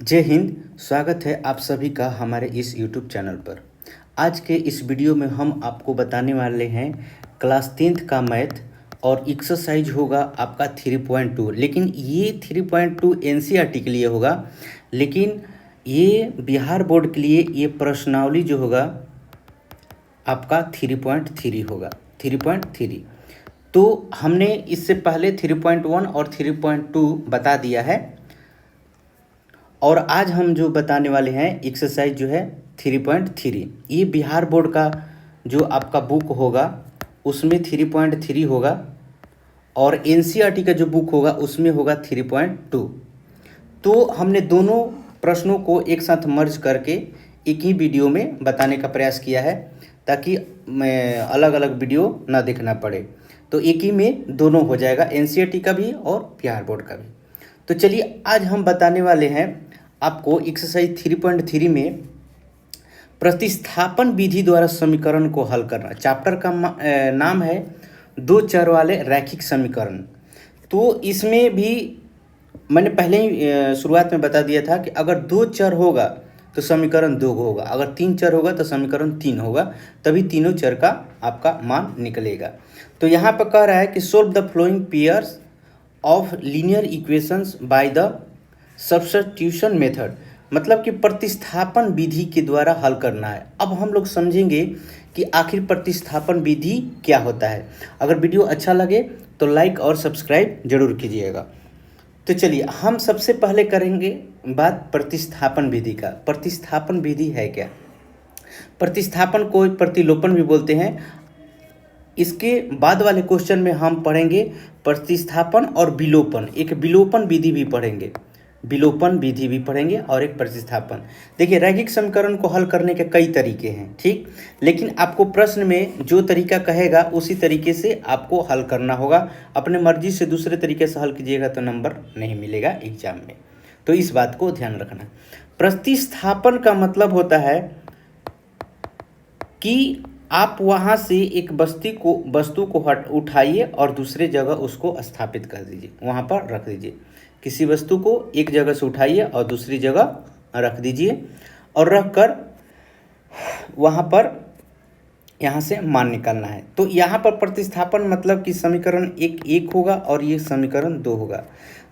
जय हिंद। स्वागत है आप सभी का हमारे इस YouTube चैनल पर। आज के इस वीडियो में हम आपको बताने वाले हैं क्लास 10th का मैथ और एक्सरसाइज होगा आपका 3.2। लेकिन ये 3.2 NCERT के लिए होगा, लेकिन ये बिहार बोर्ड के लिए ये प्रश्नावली जो होगा आपका 3.3 होगा। 3.3 तो हमने इससे पहले 3.1 और 3.2 बता दिया है, और आज हम जो बताने वाले हैं एक्सरसाइज जो है 3.3। ये बिहार बोर्ड का जो आपका बुक होगा उसमें 3.3 होगा, और NCERT का जो बुक होगा उसमें होगा 3.2। तो हमने दोनों प्रश्नों को एक साथ मर्ज करके एक ही वीडियो में बताने का प्रयास किया है, ताकि मैं अलग अलग वीडियो ना देखना पड़े। तो एक ही में दोनों हो जाएगा, NCERT का भी और बिहार बोर्ड का भी। तो चलिए आज हम बताने वाले हैं आपको एक्सरसाइज 3.3 में प्रतिस्थापन विधि द्वारा समीकरण को हल करना। चैप्टर का नाम है दो चर वाले रैखिक समीकरण। तो इसमें भी मैंने पहले ही शुरुआत में बता दिया था कि अगर दो चर होगा तो समीकरण दो होगा, अगर तीन चर होगा तो समीकरण तीन होगा, तभी तीनों चर का आपका मान निकलेगा। तो यहाँ पर कह रहा है कि solve the flowing pairs of linear equations by the substitution method, मतलब कि प्रतिस्थापन विधि के द्वारा हल करना है। अब हम लोग समझेंगे कि आखिर प्रतिस्थापन विधि क्या होता है। अगर वीडियो अच्छा लगे तो लाइक और सब्सक्राइब जरूर कीजिएगा। तो चलिए हम सबसे पहले करेंगे बात प्रतिस्थापन विधि का। प्रतिस्थापन विधि है क्या? प्रतिस्थापन को प्रतिलोपन भी बोलते हैं। इसके बाद वाले क्वेश्चन में हम पढ़ेंगे प्रतिस्थापन और विलोपन। एक विलोपन विधि भी पढ़ेंगे, विलोपन विधि भी पढ़ेंगे, और एक प्रतिस्थापन। देखिए, रैखिक समीकरण को हल करने के कई तरीके हैं, ठीक, लेकिन आपको प्रश्न में जो तरीका कहेगा उसी तरीके से आपको हल करना होगा। अपने मर्जी से दूसरे तरीके से हल कीजिएगा तो नंबर नहीं मिलेगा एग्जाम में, तो इस बात को ध्यान रखना। प्रतिस्थापन का मतलब होता है कि आप वहाँ से एक वस्तु को उठाइए और दूसरे जगह उसको स्थापित कर दीजिए, वहाँ पर रख दीजिए। किसी वस्तु को एक जगह से उठाइए और दूसरी जगह रख दीजिए, और रख कर वहाँ पर यहाँ से मान निकालना है। तो यहाँ पर प्रतिस्थापन मतलब कि समीकरण एक होगा और ये समीकरण दो होगा।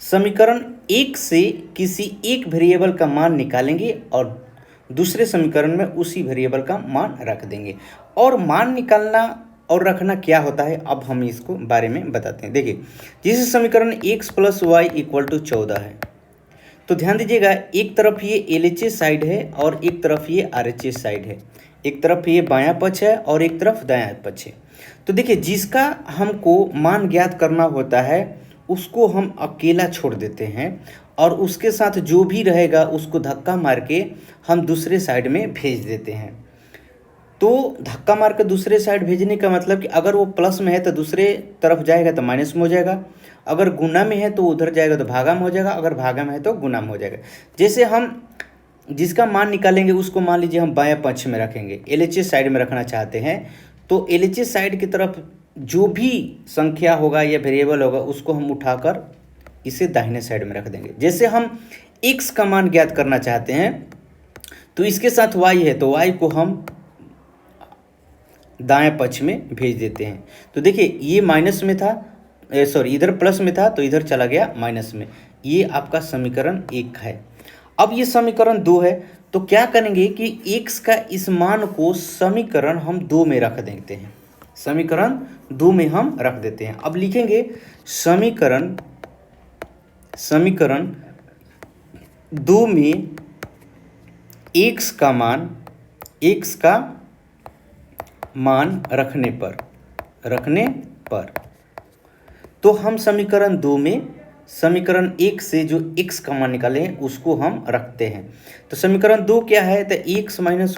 समीकरण एक से किसी एक वेरिएबल का मान निकालेंगे और दूसरे समीकरण में उसी वेरिएबल का मान रख देंगे। और मान निकालना और रखना क्या होता है, अब हम इसको बारे में बताते हैं। देखिए, जैसे समीकरण x + y = 14 है, तो ध्यान दीजिएगा, एक तरफ ये LHS साइड है और एक तरफ ये RHS साइड है। एक तरफ ये बायां पक्ष है और एक तरफ दायां पक्ष है। तो देखिए, जिसका हमको मान ज्ञात करना होता है उसको हम अकेला छोड़ देते हैं, और उसके साथ जो भी रहेगा उसको धक्का मार के हम दूसरे साइड में भेज देते हैं। तो धक्का मार कर दूसरे साइड भेजने का मतलब कि अगर वो प्लस में है तो दूसरे तरफ जाएगा तो माइनस में हो जाएगा, अगर गुना में है तो उधर जाएगा तो भागा में हो जाएगा, अगर भागा में है तो गुना में हो जाएगा। जैसे हम जिसका मान निकालेंगे उसको मान लीजिए हम बाएं पक्ष में रखेंगे, LHS साइड में रखना चाहते हैं, तो LHS साइड की तरफ जो भी संख्या होगा या वेरिएबल होगा उसको हम उठाकर इसे दाहिने साइड में रख देंगे। जैसे हम x का मान ज्ञात करना चाहते हैं तो इसके साथ y है, तो y को हम दाएं पक्ष में भेज देते हैं। तो देखिए, ये माइनस में था, सॉरी इधर प्लस में था तो इधर चला गया माइनस में। ये आपका समीकरण एक है। अब ये समीकरण दो है, तो क्या करेंगे कि x का इस मान को समीकरण हम दो में रख देते हैं, समीकरण दो में हम रख देते हैं। अब लिखेंगे समीकरण दो में x का मान रखने पर तो हम समीकरण दो में समीकरण एक से जो x का मान निकाले हैं उसको हम रखते हैं। तो समीकरण दो क्या है, तो x - y =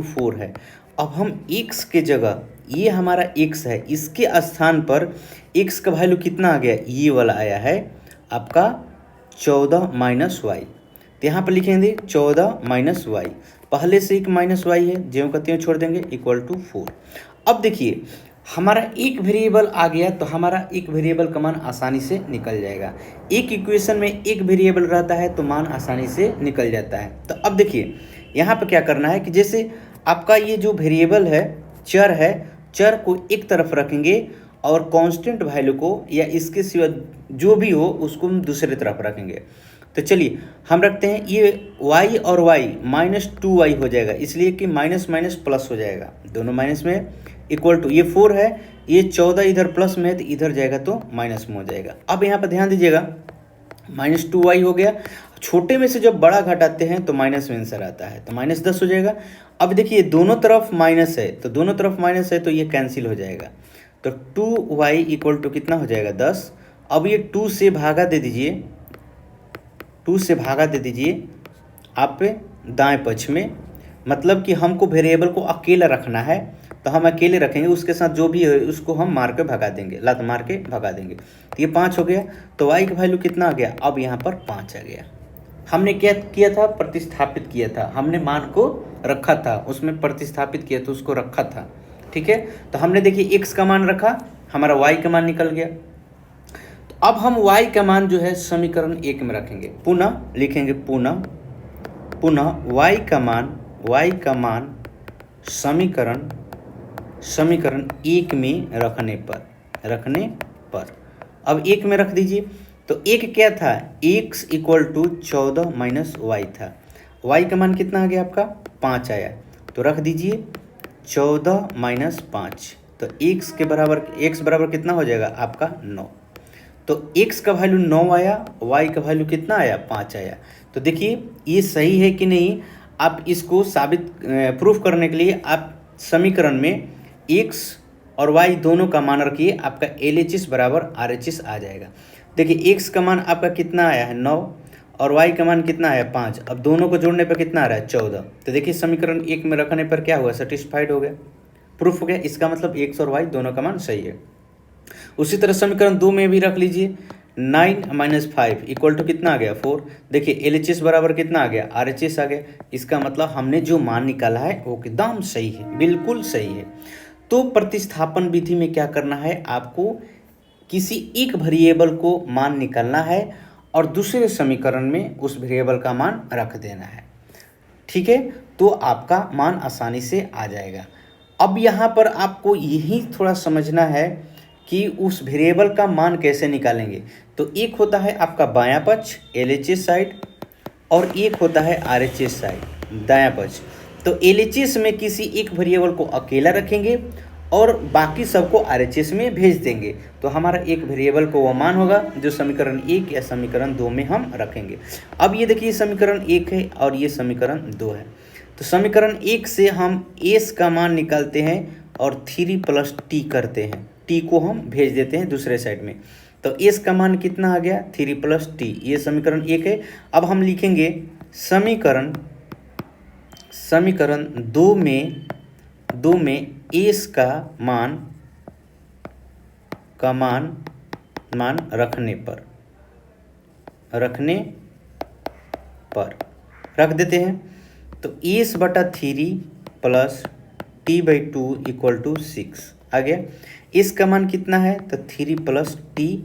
4 है। अब हम x के जगह, ये हमारा x है, इसके स्थान पर x का वैल्यू कितना आ गया, ये वाला आया है आपका 14 - y। तो यहाँ पर लिखेंगे 14 - y, पहले से एक -y है, ज्यों का त्यों छोड़ देंगे, = 4। अब देखिए, हमारा एक वेरिएबल आ गया तो हमारा एक वेरिएबल का मान आसानी से निकल जाएगा। एक इक्वेशन में एक वेरिएबल रहता है तो मान आसानी से निकल जाता है। तो अब देखिए यहाँ पर क्या करना है कि जैसे आपका ये जो वेरिएबल है, चर है, चर को एक तरफ रखेंगे और कांस्टेंट वैल्यू को या इसके सिवा जो भी हो उसको हम दूसरी तरफ रखेंगे। तो चलिए हम रखते हैं ये y और y -2y हो जाएगा, इसलिए कि माइनस माइनस प्लस हो जाएगा, दोनों माइनस में इक्वल टू, ये 4 है, ये 14 इधर प्लस में है तो इधर जाएगा तो माइनस में हो जाएगा। अब यहाँ पर ध्यान दीजिएगा -2y हो गया, छोटे में से जब बड़ा घटाते हैं तो माइनस में आंसर आता है, तो -10 हो जाएगा। अब देखिए दोनों तरफ माइनस है तो दोनों तरफ माइनस है तो ये कैंसिल हो जाएगा, तो 2y इक्वल टू कितना हो जाएगा 10। अब ये 2 से भागा दे दीजिए, 2 से भागा दे दीजिए आप दाएं पक्ष में, मतलब कि हमको वेरिएबल को अकेला रखना है तो हम अकेले रखेंगे, उसके साथ जो भी है उसको हम मार के भगा देंगे, लात मार के भगा देंगे। तो ये 5 हो गया, तो y का वैल्यू कितना आ गया, अब यहाँ पर 5 आ गया। हमने क्या किया था, प्रतिस्थापित किया था, हमने मान को रखा था, उसमें प्रतिस्थापित किया तो उसको रखा था, ठीक है। तो हमने देखिए x का मान रखा, हमारा y का मान निकल गया। तो अब हम y का मान जो है समीकरण 1 में रखेंगे, पुनः लिखेंगे, पुनः y का मान समीकरण 1 में रखने पर अब 1 में रख दीजिए। तो 1 क्या था, x equal to 14 minus y था, y का मान कितना आ गया आपका 5 आया, तो रख दीजिए 14 माइनस 5, तो x के बराबर, x बराबर कितना हो जाएगा आपका 9। तो x का वैल्यू 9 आया, y का वैल्यू कितना आया 5 आया। तो देखिए ये सही है कि नहीं, आप इसको साबित प्रूफ करने के लिए आप समीकरण में x और y दोनों का मान रखिए, आपका LHS बराबर RHS आ जाएगा। देखिए x का मान आपका कितना आया है 9 और y का मान कितना आया 5, अब दोनों को जोड़ने पर कितना आ रहा है 14। तो देखिए समीकरण 1 में रखने पर क्या हुआ, सेटिस्फाइड हो गया, प्रूफ हो गया, इसका मतलब x और y दोनों का मान सही है। उसी तरह समीकरण 2 में भी रख लीजिए, 9 माइनस 5 इक्वल टू कितना आ गया 4। देखिए LHS बराबर कितना आ गया RHS आ गया, इसका मतलब हमने जो मान निकाला है वो एकदम सही है, बिल्कुल सही है। तो प्रतिस्थापन विधि में क्या करना है, आपको किसी एक वेरिएबल को मान निकालना है और दूसरे समीकरण में उस वेरिएबल का मान रख देना है, ठीक है, तो आपका मान आसानी से आ जाएगा। अब यहाँ पर आपको यही थोड़ा समझना है कि उस वेरिएबल का मान कैसे निकालेंगे। तो एक होता है आपका बायां पक्ष LHS साइड और एक होता है RHS साइड दायां पक्ष। तो LHS में किसी एक वेरिएबल को अकेला रखेंगे और बाकी सबको RHS में भेज देंगे, तो हमारा एक वेरिएबल को वो मान होगा जो समीकरण 1 या समीकरण 2 में हम रखेंगे। अब ये देखिए समीकरण 1 है और ये समीकरण 2 है। तो समीकरण 1 से हम s का मान निकालते हैं और 3 + t करते हैं, t को हम भेज देते हैं दूसरे साइड में, तो s का मान कितना आ गया 3 + t, ये समीकरण 1 है। अब हम लिखेंगे समीकरण 2 में s का मान रखने पर रख देते हैं, तो s बटा 3 + t/2 = 6 आ गया। इस का मान कितना है, तो 3 + t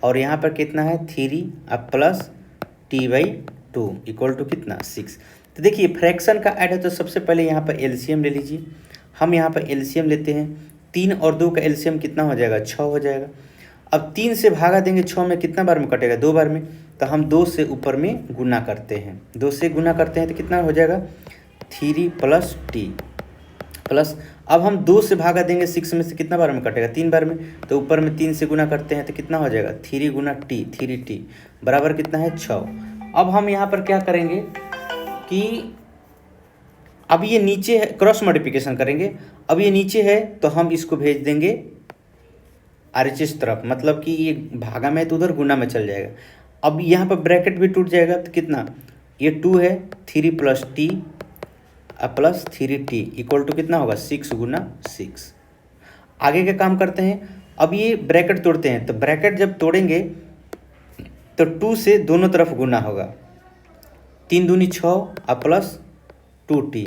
और यहाँ पर कितना है 3 + t/2 = कितना 6। तो देखिए फ्रैक्शन का ऐड है तो सबसे पहले यहाँ पर एलसीएम ले लीजिए। हम यहाँ पर एलसीएम लेते हैं, 3 और 2 का एलसीएम कितना हो जाएगा 6 हो जाएगा। अब 3 से भागा देंगे 6 में, कितना बार में कटेगा 2 बार में, तो हम 2 से ऊपर में गुना करते हैं, 2 से गुना करते हैं तो कितना हो जाएगा 3 + t प्लस, अब हम 2 से भागा देंगे 6 में से कितना बार में कटेगा 3 बार में, तो ऊपर में 3 से गुना करते हैं तो कितना हो जाएगा 3 × t, 3t बराबर कितना है 6। अब हम यहाँ पर क्या करेंगे कि अब ये नीचे है, क्रॉस मल्टीप्लिकेशन करेंगे, अब ये नीचे है तो हम इसको भेज देंगे RHS तरफ, मतलब कि ये भागा में तो उधर गुना में चल जाएगा। अब यहाँ पर ब्रैकेट भी टूट जाएगा तो कितना, ये 2 है 3 + t + 3t = कितना होगा 6 × 6। आगे का काम करते हैं, अब ये ब्रैकेट तोड़ते हैं, तो ब्रैकेट जब तोड़ेंगे तो 2 से दोनों तरफ गुना होगा, 3 दूनी 6 + 2t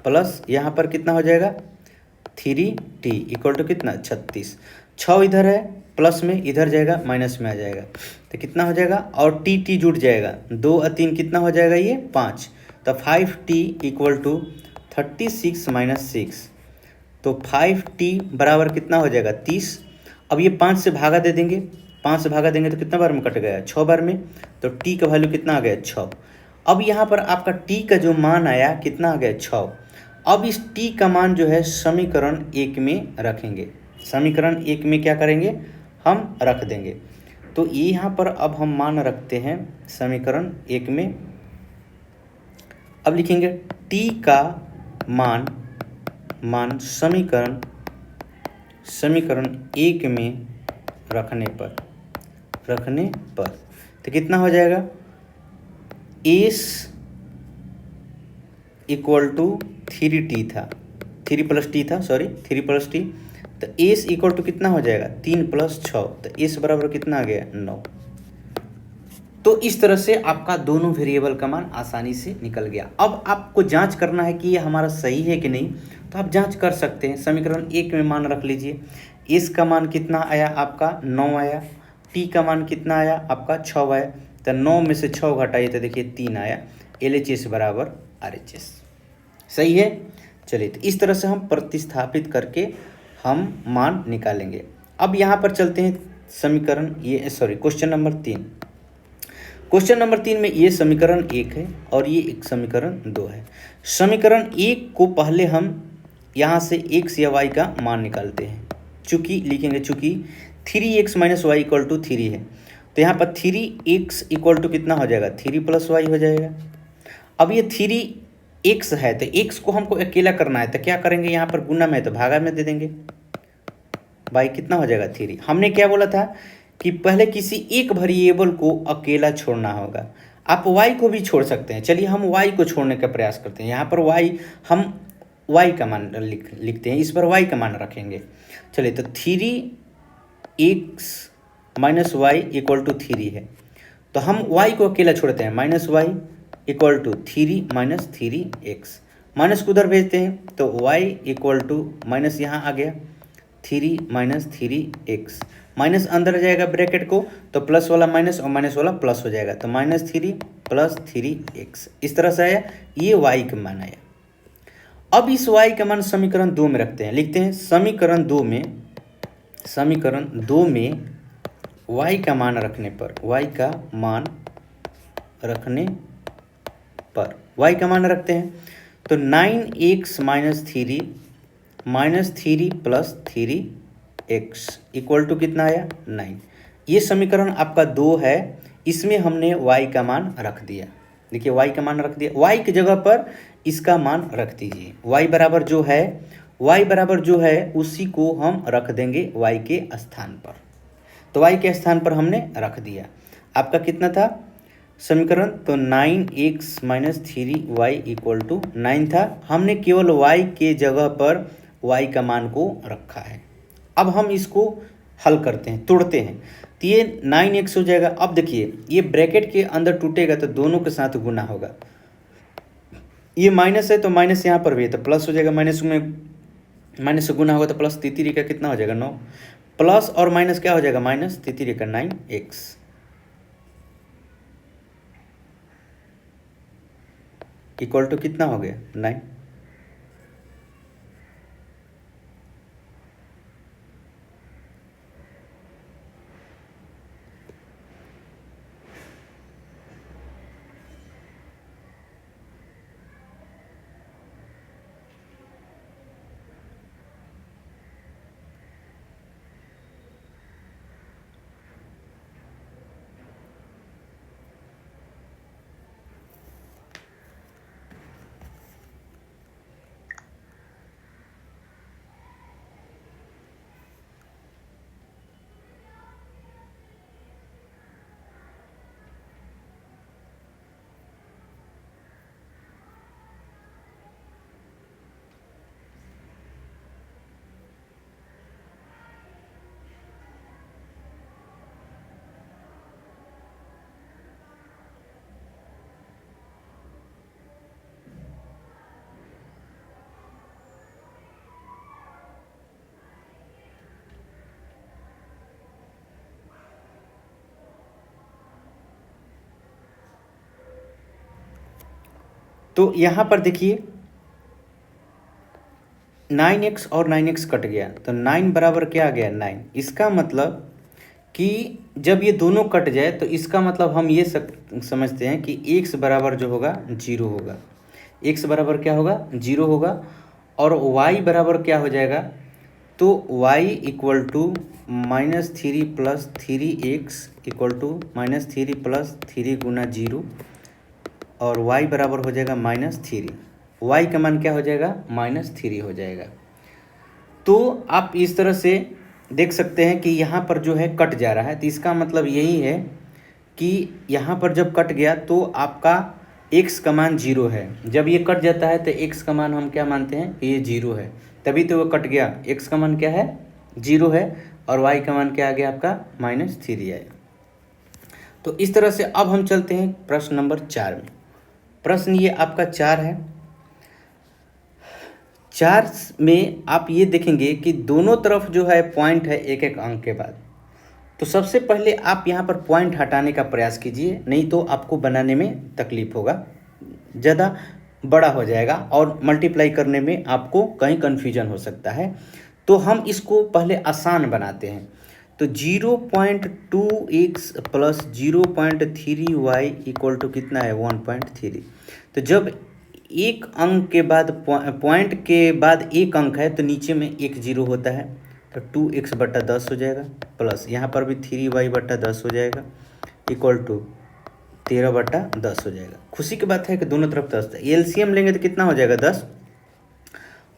प्लस यहाँ पर कितना हो जाएगा 3t इक्वल टू कितना 36। 6 इधर है प्लस में, इधर जाएगा माइनस में आ जाएगा, तो कितना हो जाएगा, और टी जुड़ जाएगा, 2 और 3 कितना हो जाएगा, ये 5। तो 5t इक्वल टू 36 माइनस 6, तो 5t बराबर कितना हो जाएगा 30। अब ये 5 से भागा दे देंगे, 5 से भागा देंगे तो कितना बार में कट गया, 6 बार में, तो t का वैल्यू कितना आ गया 6। अब यहाँ पर आपका t का जो मान आया कितना आ गया 6। अब इस t का मान जो है समीकरण 1 में रखेंगे, समीकरण 1 में क्या करेंगे, हम रख देंगे। तो ये यहाँ पर अब हम मान रखते हैं समीकरण 1 में। अब लिखेंगे t का मान समीकरण 1 में रखने पर तो कितना हो जाएगा, s इक्वल टू 3t था, 3 प्लस टी था, सॉरी 3 प्लस टी, तो s इक्वल टू कितना हो जाएगा 3 प्लस 6, तो s बराबर कितना आ गया 9। तो इस तरह से आपका दोनों वेरिएबल का मान आसानी से निकल गया। अब आपको जांच करना है कि ये हमारा सही है कि नहीं, तो आप जांच कर सकते हैं। समीकरण 1 में मान रख लीजिए, s का मान कितना आया आपका 9 आया, t का मान कितना आया आपका 6 आया, तो 9 में से 6 घटाइए तो देखिए 3 आया, LHS बराबर RHS। सही है। चलिए, तो इस तरह से हम प्रतिस्थापित करके हम मान निकालेंगे। अब यहाँ पर चलते हैं समीकरण क्वेश्चन नंबर 3। क्वेश्चन नंबर 3 में ये समीकरण 1 है और ये एक समीकरण 2 है। समीकरण 1 को पहले हम यहाँ से x या y का मान निकालते हैं। चूँकि लिखेंगे, चूँकि 3x minus y equal to 3 है, तो यहाँ पर 3x इक्वल टू कितना हो जाएगा 3 प्लस वाई हो जाएगा। अब ये 3x है तो x को हमको अकेला करना है, तो क्या करेंगे, यहाँ पर गुना में है तो भागा में दे देंगे, y कितना हो जाएगा 3। हमने क्या बोला था कि पहले किसी एक वेरिएबल को अकेला छोड़ना होगा। आप y को भी छोड़ सकते हैं। चलिए हम y को छोड़ने का प्रयास करते हैं। यहाँ पर y हम y का मान लिखते हैं, इस पर y का मान रखेंगे। चलिए, तो 3x minus y equal to 3 है, तो हम y को अकेला छोड़ते हैं, minus y equal to 3 minus 3x, minus को उधर भेजते हैं तो y इक्वल टू माइनस यहाँ आ गया 3 माइनस 3x, माइनस अंदर जाएगा ब्रैकेट को तो प्लस वाला माइनस और माइनस वाला प्लस हो जाएगा, तो माइनस 3 प्लस 3x इस तरह से आया, ये y का मान आया। अब इस y का मान समीकरण 2 में रखते हैं, लिखते हैं समीकरण 2 में y का मान रखने पर, y का मान रखते हैं तो 9x minus 3 plus 3x equal to कितना आया 9। ये समीकरण आपका 2 है, इसमें हमने y का मान रख दिया। देखिए y का मान रख दिया, y की जगह पर इसका मान रख दीजिए। y बराबर जो है उसी को हम रख देंगे y के स्थान पर, तो y के स्थान पर हमने रख दिया। आपका कितना था समीकरण, तो 9x minus 3y equal to 9 था। हमने केवल y के जगह पर y का मान को रखा है। अब हम इसको हल करते हैं, तोड़ते हैं, तो ये 9x हो जाएगा। अब देखिए ये ब्रैकेट के अंदर टूटेगा तो दोनों के साथ गुना होगा, ये माइनस है तो माइनस यहाँ पर भी है तो प्लस हो जाएगा, माइनस में माइनस से गुना होगा तो प्लस 3 का कितना हो जाएगा 9, प्लस और माइनस क्या हो जाएगा माइनस 3 का 9x इक्वल टू कितना हो गया 9। तो यहाँ पर देखिए 9x और 9x कट गया तो 9 बराबर क्या आ गया 9। इसका मतलब कि जब ये दोनों कट जाए तो इसका मतलब हम ये समझते हैं कि x बराबर जो होगा 0 होगा। x बराबर क्या होगा 0 होगा और y बराबर क्या हो जाएगा, तो y equal to -3 plus 3x equal to -3 plus 3 गुना 0 और y बराबर हो जाएगा -3। y का मान क्या हो जाएगा -3 हो जाएगा। तो आप इस तरह से देख सकते हैं कि यहाँ पर जो है कट जा रहा है, तो इसका मतलब यही है कि यहाँ पर जब कट गया तो आपका x का मान 0 है। जब ये कट जाता है तो x का मान हम क्या मानते हैं, ये 0 है, तभी तो वो कट गया। x का मान क्या है 0 है और y का मान क्या आ गया आपका -3 आया। तो इस तरह से अब हम चलते हैं प्रश्न नंबर 4 में। प्रश्न ये आपका 4 है। 4 में आप ये देखेंगे कि दोनों तरफ जो है पॉइंट है एक एक अंक के बाद। तो सबसे पहले आप यहाँ पर पॉइंट हटाने का प्रयास कीजिए, नहीं तो आपको बनाने में तकलीफ होगा, ज़्यादा बड़ा हो जाएगा और मल्टीप्लाई करने में आपको कहीं कन्फ्यूजन हो सकता है। तो हम इसको पहले आसान बनाते हैं। तो 0.2x plus 0.3y equal to कितना है 1.3। तो जब एक अंक के बाद पॉइंट के बाद एक अंक है तो नीचे में एक 0 होता है, तो 2x/10 हो जाएगा प्लस यहाँ पर भी 3y/10 हो जाएगा इक्वल टू 13/10 हो जाएगा। खुशी की बात है कि दोनों तरफ 10 है। एलसीएम लेंगे तो कितना हो जाएगा 10।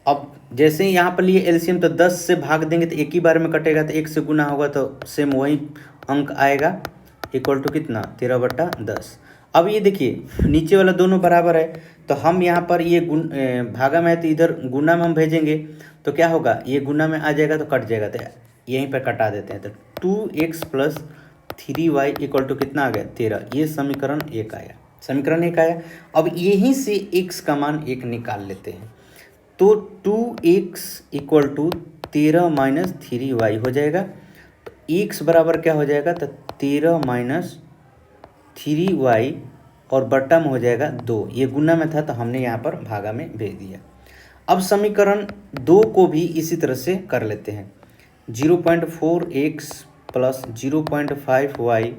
अब जैसे ही यहाँ पर लिए एलसीएम तो 10 से भाग देंगे तो एक ही बार में कटेगा, तो 1 से गुना होगा तो सेम वही अंक आएगा इक्वल टू कितना 13/10। अब ये देखिए नीचे वाला दोनों बराबर है, तो हम यहाँ पर ये भागा में है तो इधर गुना में हम भेजेंगे तो क्या होगा, ये गुना में आ जाएगा तो कट जाएगा, तो यहीं पर कटा देते हैं। तो 2x plus 3y equal to कितना आ गया 13। ये समीकरण 1 आया, समीकरण 1 आया। अब यहीं से x का मान 1 निकाल लेते हैं, तो 2x equal to 13 minus 3y हो जाएगा। तो x बराबर क्या हो जाएगा, तो 13 माइनस 3y और बट्टा में हो जाएगा 2। ये गुना में था तो हमने यहाँ पर भागा में भेज दिया। अब समीकरण 2 को भी इसी तरह से कर लेते हैं। 0.4x plus 0.5y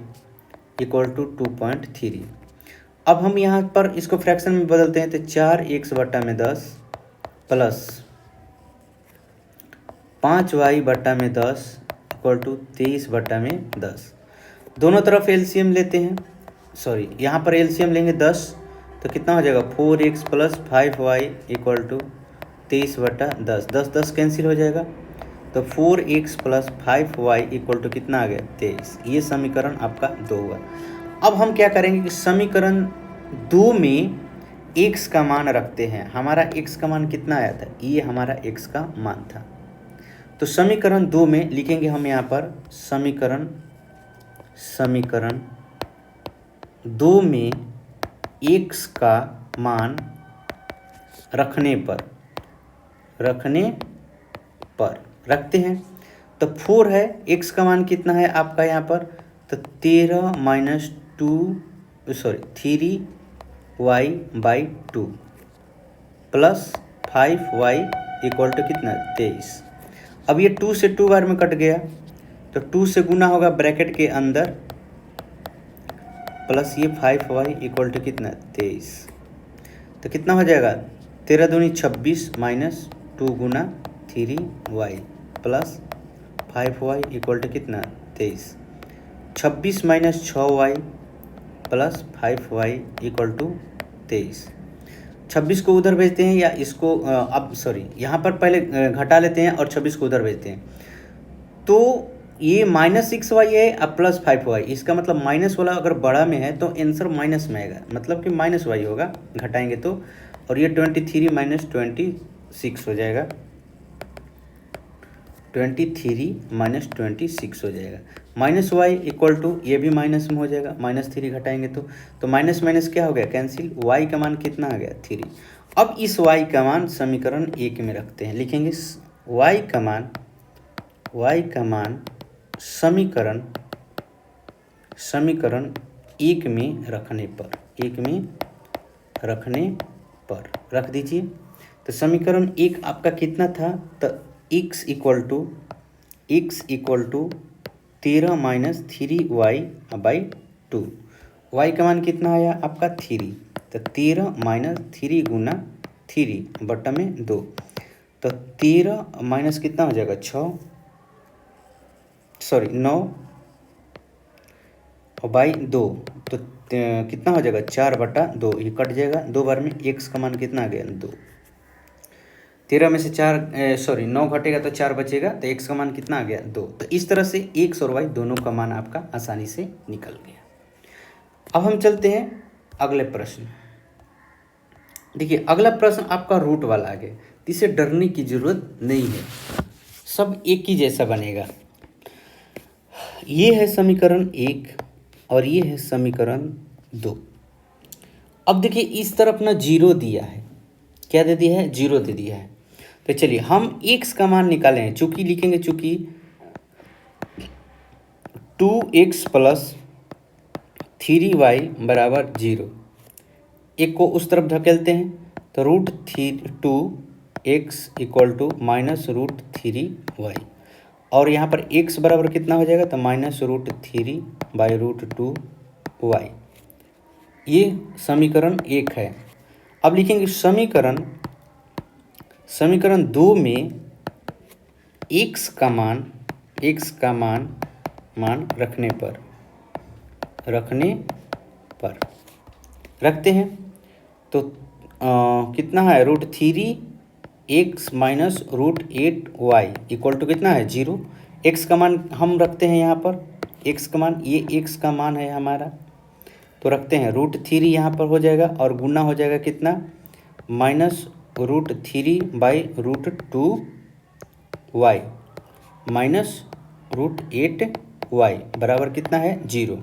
equal to 2.3। अब हम यहाँ पर इसको फ्रैक्शन में बदलते हैं, तो 4x/10 plus 5y/10 equal to 23/10। दोनों तरफ एलसीएम लेते हैं, सॉरी यहाँ पर एलसीएम लेंगे 10, तो कितना हो जाएगा 4x plus 5y equal to 23/10। 10 cancel हो जाएगा, तो 4x plus 5y equal to कितना आ गया 23। ये समीकरण आपका 2 हुआ। अब हम क्या करेंगे कि समीकरण 2 में x का मान रखते हैं। हमारा x का मान कितना आया था, ये हमारा x का मान था। तो समीकरण 2 में लिखेंगे हम यहाँ पर समीकरण 2 में x का मान रखने पर रखते हैं। तो 4 है, x का मान कितना है आपका यहाँ पर, तो 13 minus 3y/2 plus 5y equal to कितना 23। अब ये 2 से 2 बार में कट गया, तो 2 से गुना होगा ब्रैकेट के अंदर प्लस ये 5y इक्वल टू कितना 23। तो कितना हो जाएगा 13 दूनी 26 माइनस 2 गुना 3y plus 5y equal to कितना 23। 26 minus 6y plus 5y equal to 23। 26 को उधर भेजते हैं या इसको अब सॉरी यहाँ पर पहले घटा लेते हैं और 26 को उधर भेजते हैं। तो ये -6y है अब प्लस 5y, इसका मतलब माइनस वाला अगर बड़ा में है तो आंसर माइनस में आएगा, मतलब कि -y होगा घटाएंगे तो। और ये 23 माइनस 26 हो जाएगा, 23 माइनस 26 हो जाएगा। -y इक्वल टू ये भी माइनस में हो जाएगा, -3 घटाएंगे तो माइनस माइनस क्या हो गया कैंसिल, y का मान कितना आ गया 3। अब इस y का मान समीकरण 1 में रखते हैं, लिखेंगे y का मान समीकरण 1 में रखने पर रख दीजिए। तो समीकरण 1 आपका कितना था, तो x equal to 13 minus 3y/2। y का मान कितना आया आपका 3, तो 13 माइनस 3 गुना 3/2। तो 13 माइनस कितना हो जाएगा 9 और बाई 2, तो कितना हो जाएगा 4/2। ये कट जाएगा 2 बार में। x का मान कितना आ गया 2। 13 में से 9 घटेगा तो 4 बचेगा, तो x का मान कितना आ गया 2। तो इस तरह से x और y दोनों का मान आपका आसानी से निकल गया। अब हम चलते हैं अगले प्रश्न। देखिए अगला प्रश्न आपका रूट वाला आ गया, इसे डरने की जरूरत नहीं है, सब एक ही जैसा बनेगा। ये है समीकरण 1 और ये है समीकरण 2। अब देखिए इस तरफ ना 0 दिया है, क्या दे दिया है 0 दे दिया है। तो चलिए हम x का मान निकालें, चूंकि लिखेंगे चूंकि 2x प्लस 3y बराबर 0, एक को उस तरफ धकेलते हैं तो √2x इक्वल टू -√3y, और यहाँ पर x बराबर कितना हो जाएगा तो -√3/√2y। ये समीकरण 1 है। अब लिखेंगे समीकरण 2 में x का मान रखने पर रखते हैं तो कितना है √3x minus √8y equal to कितना है 0। x का मान हम रखते हैं यहाँ पर, x का मान, ये x का मान है हमारा, तो रखते हैं √3 यहाँ पर हो जाएगा और गुना हो जाएगा कितना -√3/√2y माइनस √8y बराबर कितना है 0,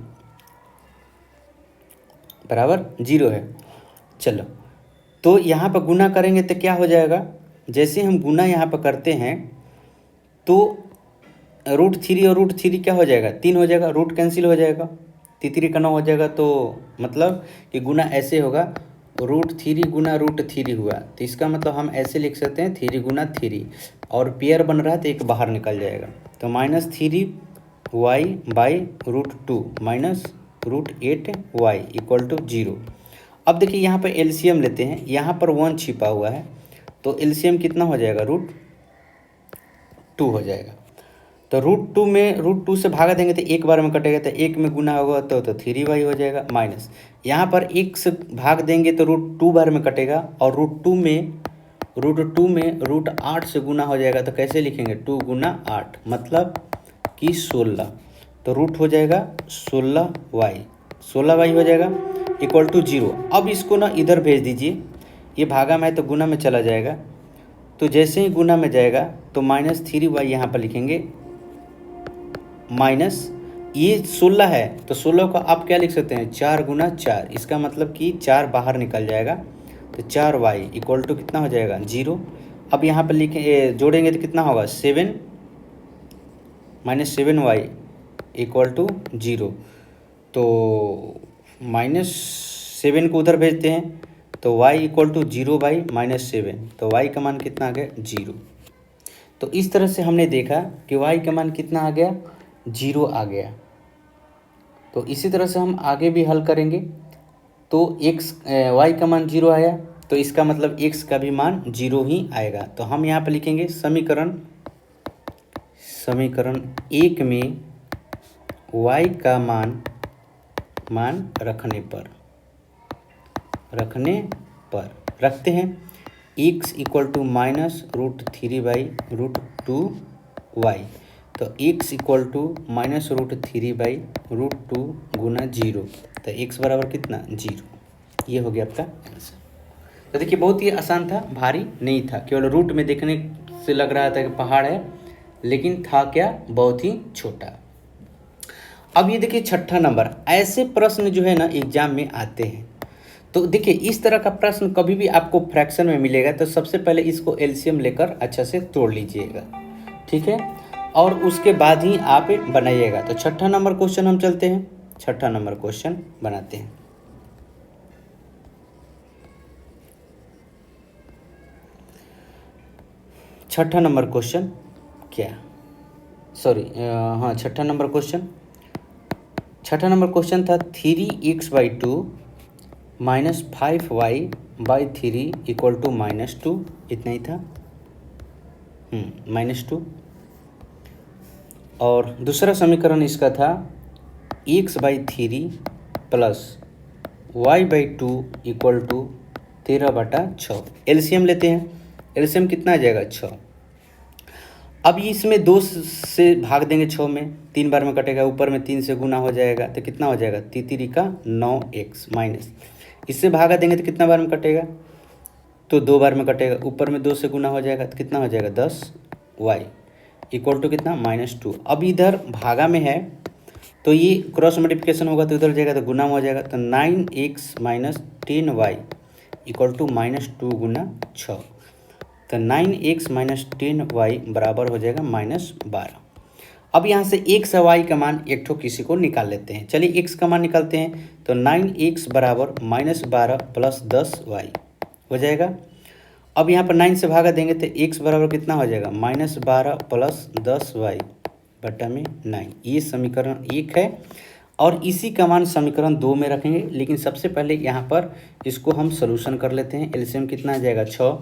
बराबर 0 है। चलो तो यहाँ पर गुना करेंगे तो क्या हो जाएगा, जैसे हम गुना यहाँ पर करते हैं तो √3 और √3 क्या हो जाएगा 3 हो जाएगा, रूट कैंसिल हो जाएगा, 3 का 9 हो जाएगा। तो मतलब कि गुना ऐसे होगा √3 गुना √3 हुआ, तो इसका मतलब हम ऐसे लिख सकते हैं 3 गुना 3, और पेयर बन रहा है तो एक बाहर निकल जाएगा, तो -3y/√2 minus √8y equal to 0। अब देखिए यहाँ पर एलसीएम लेते हैं, यहाँ पर 1 छिपा हुआ है तो एलसीएम कितना हो जाएगा √2 हो जाएगा। तो √2 में √2 से भागा देंगे तो एक बार में कटेगा, तो एक में गुना होगा तो 3y हो जाएगा, माइनस यहाँ पर 1 से भाग देंगे तो √2 बार में कटेगा, और √2 में √8 से गुना हो जाएगा, तो कैसे लिखेंगे 2 गुना 8 मतलब कि 16, तो रूट हो जाएगा 16y हो जाएगा इक्वल टू 0। अब इसको ना इधर भेज दीजिए, ये भागा में है तो गुना में चला जाएगा, तो जैसे ही गुना में जाएगा तो -3y यहाँ पर लिखेंगे, माइनस ये 16 है तो 16 को आप क्या लिख सकते हैं 4 गुना 4, इसका मतलब कि 4 बाहर निकल जाएगा, तो 4y इक्वल टू कितना हो जाएगा 0। अब यहाँ पर लिखें जोड़ेंगे तो कितना होगा 7 -7y इक्वल टू 0, तो -7 को उधर भेजते हैं तो y इक्वल टू 0/-7, तो y का मान कितना आ गया 0। तो इस तरह से हमने देखा कि y का मान कितना आ गया 0 आ गया। तो इसी तरह से हम आगे भी हल करेंगे, तो y का मान 0 आया तो इसका मतलब x का भी मान 0 ही आएगा। तो हम यहाँ पर लिखेंगे समीकरण 1 में y का मान रखने पर रखते हैं x इक्वल टू -√3/√2y, तो x इक्वल टू -√3/√2 गुना 0, तो x बराबर कितना 0। ये हो गया आपका आंसर। तो देखिए बहुत ही आसान था, भारी नहीं था, केवल रूट में देखने से लग रहा था कि पहाड़ है, लेकिन था क्या बहुत ही छोटा। अब ये देखिए 6ठा नंबर, ऐसे प्रश्न जो है ना एग्जाम में आते हैं। तो देखिए इस तरह का प्रश्न कभी भी आपको फ्रैक्शन में मिलेगा तो सबसे पहले इसको एलसीएम लेकर अच्छा से तोड़ लीजिएगा, ठीक है, और उसके बाद ही आप बनाइएगा। तो 6ठा नंबर क्वेश्चन हम चलते हैं, 6ठा नंबर क्वेश्चन बनाते हैं। छठा नंबर क्वेश्चन क्या, सॉरी हाँ छठा नंबर क्वेश्चन था 3x/2 minus 5y/3 equal to -2, इतना ही था, -2। और दूसरा समीकरण इसका था x/3 plus y/2 equal to 13/6। LCM लेते हैं, एलसीएम कितना आ जाएगा 6। अब इसमें 2 से भाग देंगे 6 में, 3 बार में कटेगा, ऊपर में 3 से गुना हो जाएगा तो कितना हो जाएगा 3 का 9x माइनस, इससे भागा देंगे तो कितना बार में कटेगा, तो 2 बार में कटेगा, ऊपर में 2 से गुना हो जाएगा तो कितना हो जाएगा 10y इक्वल टू कितना -2। अब इधर भागा में है तो ये क्रॉस मल्टीप्लिकेशन होगा तो इधर जाएगा तो गुना में हो जाएगा, तो 9x minus 10y equal to -2 गुना 6, तो 9x माइनस 10y बराबर हो जाएगा -12। अब यहाँ से x और y का मान एक ठो किसी को निकाल लेते हैं। चलिए x का मान निकालते हैं, तो 9x बराबर -12 प्लस 10y हो जाएगा। अब यहाँ पर 9 से भागा देंगे तो x बराबर कितना हो जाएगा -12 प्लस 10y बटा में 9। ये समीकरण 1 है और इसी का मान समीकरण 2 में रखेंगे। लेकिन सबसे पहले यहाँ पर इसको हम सोल्यूशन कर लेते हैं। एलसीएम कितना आ जाएगा 6,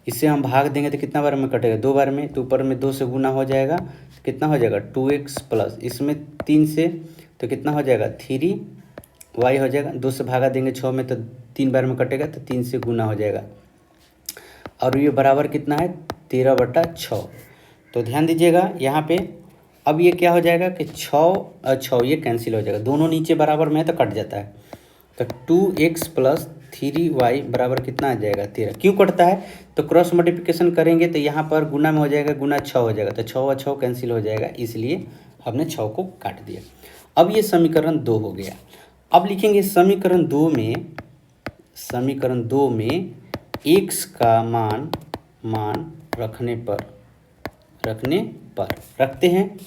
इससे हम भाग देंगे तो कितना बार में कटेगा 2 बार में, तो ऊपर में 2 से गुना हो जाएगा तो कितना हो जाएगा 2x प्लस इसमें 3 से तो कितना हो जाएगा 3y हो जाएगा, 2 से भागा देंगे 6 में तो 3 बार में कटेगा तो 3 से गुना हो जाएगा, और ये बराबर कितना है 13/6। तो ध्यान दीजिएगा यहाँ पे, अब ये क्या हो जाएगा कि 6 ये कैंसिल हो जाएगा, दोनों नीचे बराबर में है तो कट जाता है, तो 2x प्लस 3y बराबर कितना आ जाएगा 13। क्यों कटता है, तो क्रॉस मल्टीप्लिकेशन करेंगे तो यहाँ पर गुना में हो जाएगा, गुना 6 हो जाएगा, तो 6 और 6 कैंसिल हो जाएगा, इसलिए हमने 6 को काट दिया। अब ये समीकरण 2 हो गया। अब लिखेंगे समीकरण 2 में x का मान रखते हैं,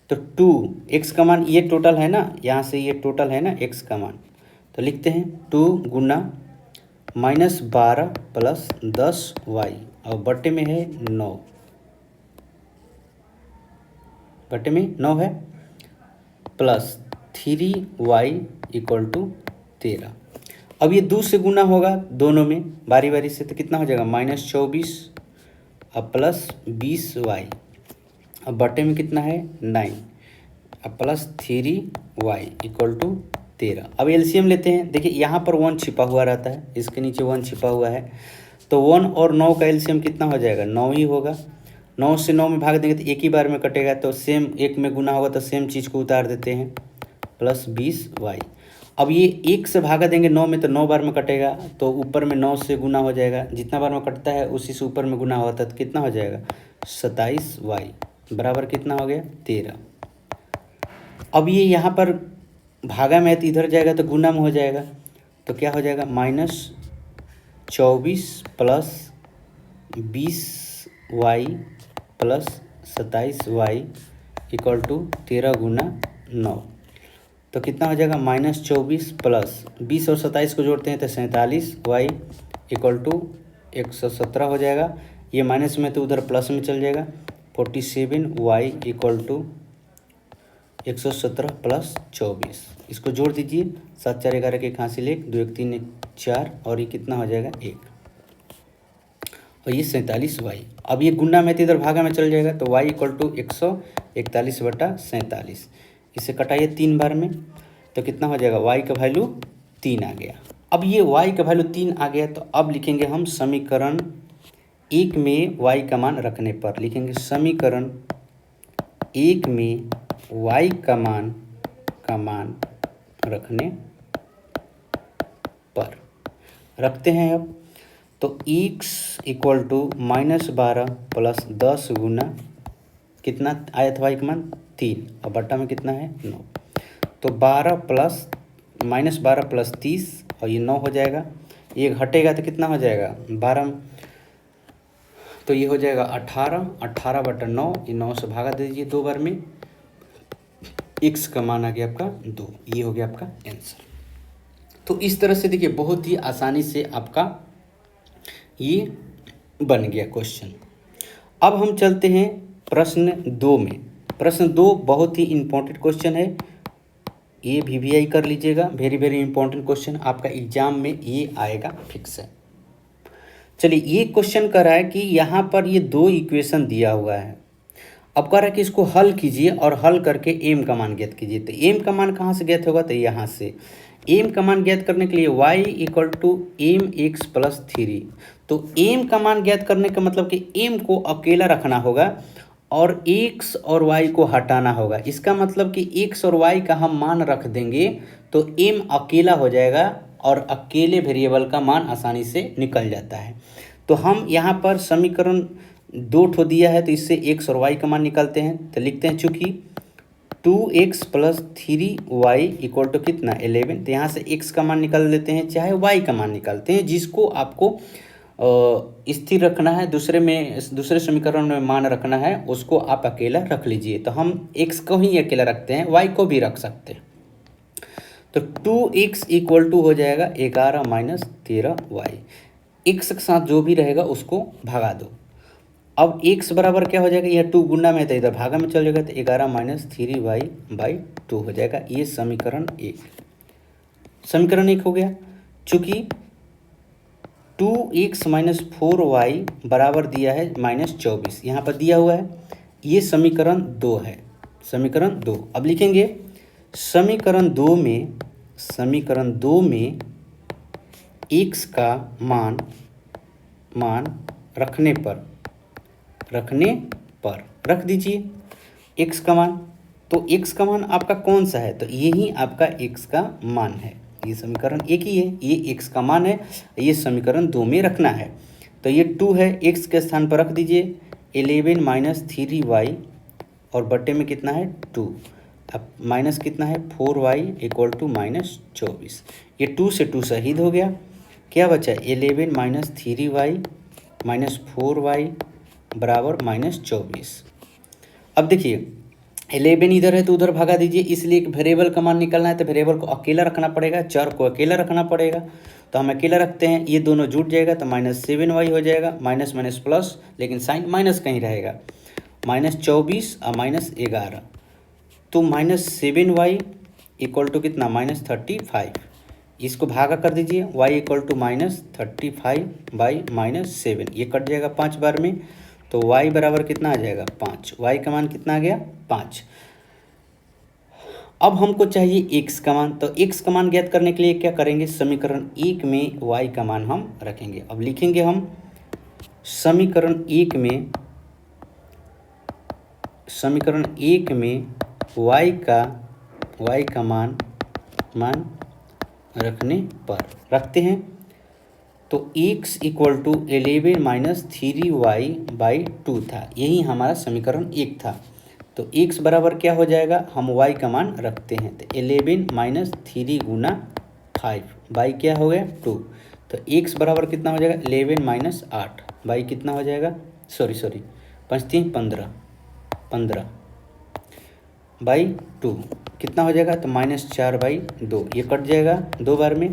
तो 2x का मान ये टोटल है ना, यहाँ से ये टोटल है ना x का मान, तो लिखते हैं 2 गुना -12 प्लस 10y और बटे में है 9, बटे में 9 है, प्लस 3y इक्वल टू 13। अब ये 2 से गुना होगा दोनों में बारी बारी से, तो कितना हो जाएगा -24 अब प्लस 20y, अब बटे में कितना है 9, अब प्लस 3y इक्वल टू 13। अब एलसीएम लेते हैं। देखिए यहाँ पर 1 छिपा हुआ रहता है, इसके नीचे 1 छिपा हुआ है, तो 1 और 9 का एलसीएम कितना हो जाएगा 9 ही होगा। 9 से 9 में भाग देंगे तो एक ही बार में कटेगा, तो सेम एक में गुना होगा तो सेम चीज़ को उतार देते हैं, प्लस 20y। अब ये 1 से भागा देंगे 9 में तो 9 बार में कटेगा, तो ऊपर में 9 से गुना हो जाएगा, जितना बार में कटता है उसी से ऊपर में गुना होता है, तो कितना हो जाएगा 27y बराबर कितना हो गया 13। अब ये यहाँ पर भागा में है तो इधर जाएगा तो गुना में हो जाएगा, तो क्या हो जाएगा -24 plus 20y plus 27y equal to 13 गुना 9, तो कितना हो जाएगा -24 प्लस 20 और 27 को जोड़ते हैं तो 47y इक्वल टू 117 हो जाएगा। ये माइनस में तो उधर प्लस में चल जाएगा, 47y इक्वल टू 117 प्लस 24, इसको जोड़ दीजिए, 7 4 11 के 1 हासिल 1, 2 1 3 1 4, और ये कितना हो जाएगा 1, और ये 47y। अब ये गुना में तो इधर भागा में चल जाएगा, तो y इक्वल टू 141/47, इसे कटाइए 3 बार में, तो कितना हो जाएगा y का वैल्यू 3 आ गया। अब ये y का वैल्यू 3 आ गया, तो अब लिखेंगे हम समीकरण 1 में y का मान रखने पर, लिखेंगे समीकरण 1 में y का मान रखने पर रखते हैं। अब तो x इक्वल टू -12 प्लस 10 गुना कितना आया था y का मान 3, और बट्टा में कितना है 9, तो -12 प्लस 30 और ये 9 हो जाएगा, ये घटेगा तो कितना हो जाएगा 12, तो ये हो जाएगा 18/9, ये 9 से भागा दे दीजिए 2 बार में, x का मान आ गया आपका 2, ये हो गया आपका आंसर। तो इस तरह से देखिए बहुत ही आसानी से आपका ये बन गया क्वेश्चन। अब हम चलते हैं प्रश्न 2 में। प्रश्न 2 बहुत ही इम्पोर्टेंट क्वेश्चन है, ये VVI कर लीजिएगा, वेरी वेरी इंपॉर्टेंट क्वेश्चन, आपका एग्जाम में ये आएगा फिक्स है। चलिए, ये क्वेश्चन कर रहा है कि यहाँ पर ये 2 इक्वेशन दिया हुआ है, अब कह रहा है कि इसको हल कीजिए और हल करके एम का मान ज्ञात कीजिए। तो एम का मान कहाँ से ज्ञात होगा, तो यहाँ से एम का मान ज्ञात करने के लिए y equal to m x plus 3। तो एम का मान ज्ञात करने का मतलब कि एम को अकेला रखना होगा और x और y को हटाना होगा। इसका मतलब कि x और y का हम मान रख देंगे तो m अकेला हो जाएगा और अकेले वेरिएबल का मान आसानी से निकल जाता है। तो हम यहाँ पर समीकरण 2 ठो दिया है, तो इससे x और y का मान निकालते हैं। तो लिखते हैं चूँकि 2x plus 3y equal to कितना 11। तो यहाँ से x का मान निकाल लेते हैं, चाहे y का मान निकालते हैं, जिसको आपको स्थिर रखना है, दूसरे समीकरण में मान रखना है, उसको आप अकेला रख लीजिए। तो हम x को ही अकेला रखते हैं, y को भी रख सकते हैं। तो 2x इक्वल टू हो जाएगा 11 माइनस 13y। x के साथ जो भी रहेगा उसको भगा दो। अब x बराबर क्या हो जाएगा, यह 2 गुना में था, इधर भागा में चल जाएगा, तो 11 माइनस 3y बाई 2 हो जाएगा। ये समीकरण 1 हो गया। चूँकि 2x माइनस 4y बराबर दिया है -24, यहाँ पर दिया हुआ है, ये समीकरण 2 है, समीकरण 2। अब लिखेंगे समीकरण 2 में x का मान रखने पर रख दीजिए x का मान। तो x का मान आपका कौन सा है, तो यही आपका x का मान है। ये समीकरण 1 ही है, ये x का मान है, ये समीकरण 2 में रखना है। तो ये 2 है, x के स्थान पर रख दीजिए 11 माइनस 3y और बटे में कितना है 2। अब माइनस कितना है 4y इक्वल टू -24। ये 2 से 2 शहीद हो गया, क्या बचा 11 माइनस 3y माइनस 4y बराबर -24। अब देखिए 11 इधर है तो उधर भगा दीजिए, इसलिए एक वेरिएबल का मान निकलना है तो वेरिएबल को अकेला रखना पड़ेगा, चर को अकेला रखना पड़ेगा। तो हम अकेला रखते हैं, ये दोनों जुट जाएगा तो -7y हो जाएगा, माइनस माइनस प्लस, लेकिन साइन माइनस कहीं रहेगा, -24 और -11। तो -7y इक्वल टू कितना -35। इसको भागा कर दीजिए, y इक्वल टू -35 बाई -7, ये कट जाएगा 5 बार में, तो y बराबर कितना आ जाएगा 5। y का मान कितना आ गया 5। अब हमको चाहिए x का मान, तो x का मान ज्ञात करने के लिए क्या करेंगे, समीकरण 1 में y का मान हम रखेंगे। अब लिखेंगे हम समीकरण 1 में y का मान रखने पर रखते हैं। तो x equal to 11 minus 3y by 2 था, यही हमारा समीकरण 1 था। तो x बराबर क्या हो जाएगा, हम y का मान रखते हैं, तो 11 माइनस 3 गुना 5 बाई क्या हो गया 2। तो x बराबर कितना हो जाएगा 11 माइनस 8 बाई कितना हो जाएगा, सॉरी 5 3 15 बाई 2 कितना हो जाएगा, तो -4 बाई 2, ये कट जाएगा 2 बार में।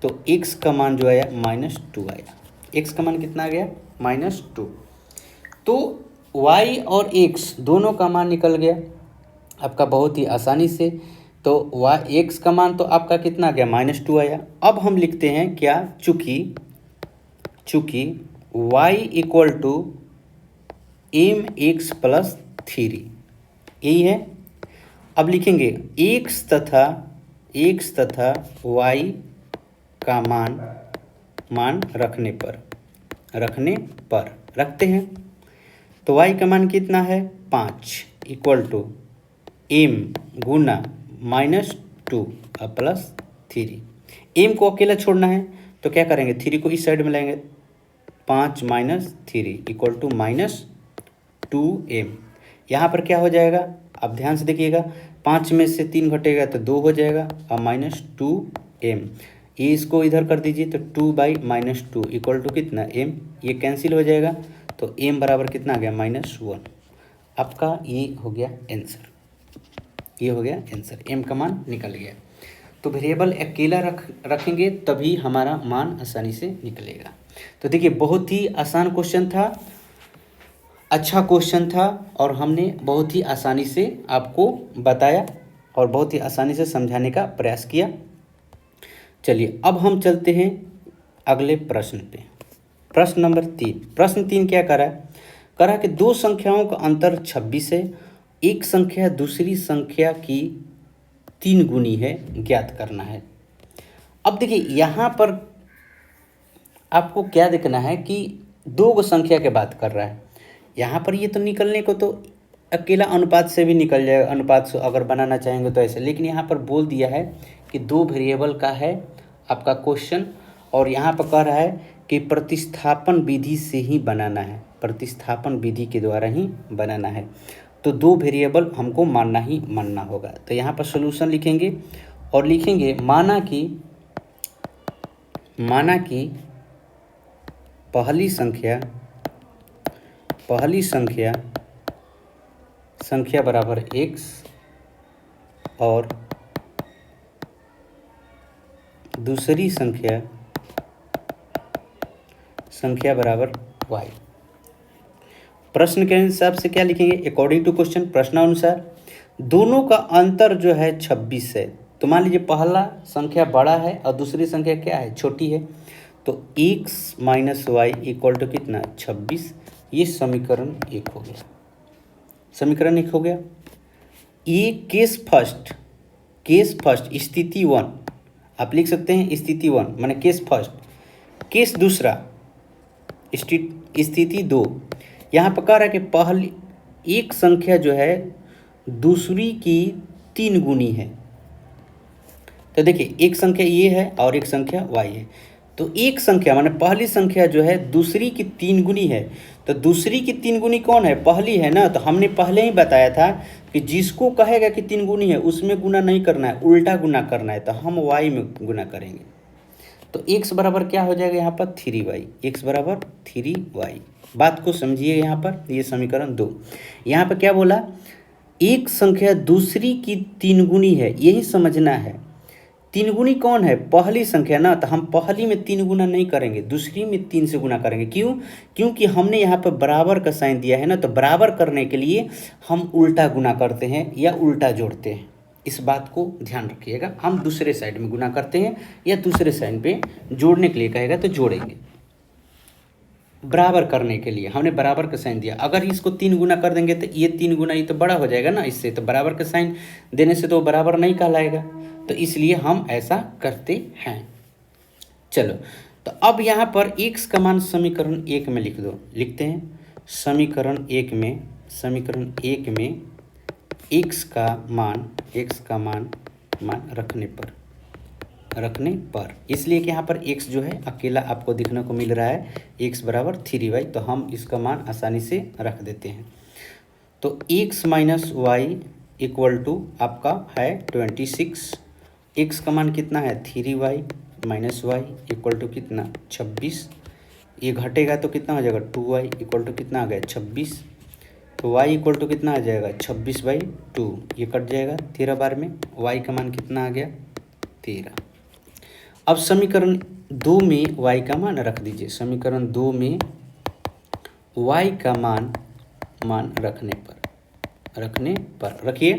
तो x का मान जो आया -2 आया, x का मान कितना आ गया -2। तो y और x दोनों का मान निकल गया आपका बहुत ही आसानी से। तो x का मान तो आपका कितना आ गया -2 आया। अब हम लिखते हैं क्या, चूँकि y equal to mx plus 3, यही है। अब लिखेंगे x तथा y का मान रखने पर रखते हैं। तो y का मान कितना है 5 इक्वल टू m गुना -2 और प्लस 3। m को अकेला छोड़ना है तो क्या करेंगे, 3 को इस साइड में लाएंगे, 5 माइनस 3 इक्वल टू -2m। यहाँ पर क्या हो जाएगा, अब ध्यान से देखिएगा, 5 में से 3 घटेगा तो 2 हो जाएगा और -2m। ये इसको इधर कर दीजिए, तो 2 बाई -2 इक्वल टू कितना m, ये कैंसिल हो जाएगा, तो m बराबर कितना आ गया -1। आपका ये हो गया आंसर, m का मान निकल गया। तो वेरिएबल अकेला रखेंगे तभी हमारा मान आसानी से निकलेगा। तो देखिए बहुत ही आसान क्वेश्चन था, अच्छा क्वेश्चन था और हमने बहुत ही आसानी से आपको बताया और बहुत ही आसानी से समझाने का प्रयास किया। चलिए अब हम चलते हैं अगले प्रश्न पे। प्रश्न नंबर 3। प्रश्न 3 क्या करा है? करा कि दो संख्याओं का अंतर 26 है, एक संख्या दूसरी संख्या की 3 गुनी है, ज्ञात करना है। अब देखिए यहाँ पर आपको क्या देखना है कि दो संख्या की बात कर रहा है। यहाँ पर ये तो निकलने को तो अकेला अनुपात से भी निकल जाएगा, अनुपात से अगर बनाना चाहेंगे तो ऐसे, लेकिन यहाँ पर बोल दिया है कि दो वेरिएबल का है आपका क्वेश्चन और यहाँ पर कह रहा है कि प्रतिस्थापन विधि से ही बनाना है, प्रतिस्थापन विधि के द्वारा ही बनाना है। तो दो वेरिएबल हमको मानना ही मानना होगा। तो यहाँ पर सॉल्यूशन लिखेंगे और लिखेंगे माना कि पहली संख्या बराबर x और दूसरी संख्या बराबर y। प्रश्न के हिसाब से क्या लिखेंगे? अकॉर्डिंग टू क्वेश्चन, प्रश्नानुसार दोनों का अंतर जो है 26 है। तो मान लीजिए पहला संख्या बड़ा है और दूसरी संख्या क्या है? छोटी है। तो x minus y equal to कितना? 26। ये समीकरण 1 हो गया। समीकरण 1 हो गया। ये केस फर्स्ट स्थिति 1 आप लिख सकते हैं, स्थिति 1 माने केस फर्स्ट। केस दूसरा स्थिति 2। यहाँ पर कह रहा है कि पहली एक संख्या जो है दूसरी की 3 गुनी है। तो देखिए एक संख्या ये है और एक संख्या y है। तो एक संख्या माने पहली संख्या जो है दूसरी की 3 गुनी है। तो दूसरी की 3 गुनी कौन है? पहली है ना। तो हमने पहले ही बताया था कि जिसको कहेगा कि 3 गुनी है उसमें गुना नहीं करना है, उल्टा गुना करना है। तो हम y में गुना करेंगे। तो x बराबर क्या हो जाएगा यहाँ पर? 3y। x बराबर 3y। बात को समझिए यहाँ पर, ये समीकरण 2। यहाँ पर क्या बोला? एक संख्या दूसरी की 3 गुनी है, यही समझना है। 3 गुनी कौन है? पहली संख्या ना। तो हम पहली में 3 गुना नहीं करेंगे, दूसरी में 3 से गुना करेंगे। क्यों? क्योंकि हमने यहाँ पर बराबर का साइन दिया है ना। तो बराबर करने के लिए हम उल्टा गुना करते हैं या उल्टा जोड़ते हैं। इस बात को ध्यान रखिएगा। हम दूसरे साइड में गुना करते हैं या दूसरे साइड पे जोड़ने के लिए कहेगा तो जोड़ेंगे। बराबर करने के लिए हमने बराबर का साइन दिया। अगर इसको 3 गुना कर देंगे तो ये 3 गुना ये तो बड़ा हो जाएगा ना इससे। तो बराबर का साइन देने से तो बराबर नहीं कहलाएगा। तो इसलिए हम ऐसा करते हैं। चलो तो अब यहाँ पर x का मान समीकरण 1 में लिख दो। लिखते हैं समीकरण 1 में x का मान रखने पर इसलिए कि यहाँ पर x जो है अकेला आपको दिखने को मिल रहा है, x बराबर 3y। तो हम इसका मान आसानी से रख देते हैं। तो x minus y equal to आपका है 26। x का मान कितना है? 3y minus y equal to कितना? 26। ये घटेगा तो कितना हो जाएगा? 2y इक्वल टू कितना आ गया? 26। तो y इक्वल टू कितना आ जाएगा? 26/2। ये कट जाएगा 13 बार में। y का मान कितना आ गया? 13। अब समीकरण 2 में y का मान रख दीजिए। समीकरण 2 में y का मान रखने पर रखिए।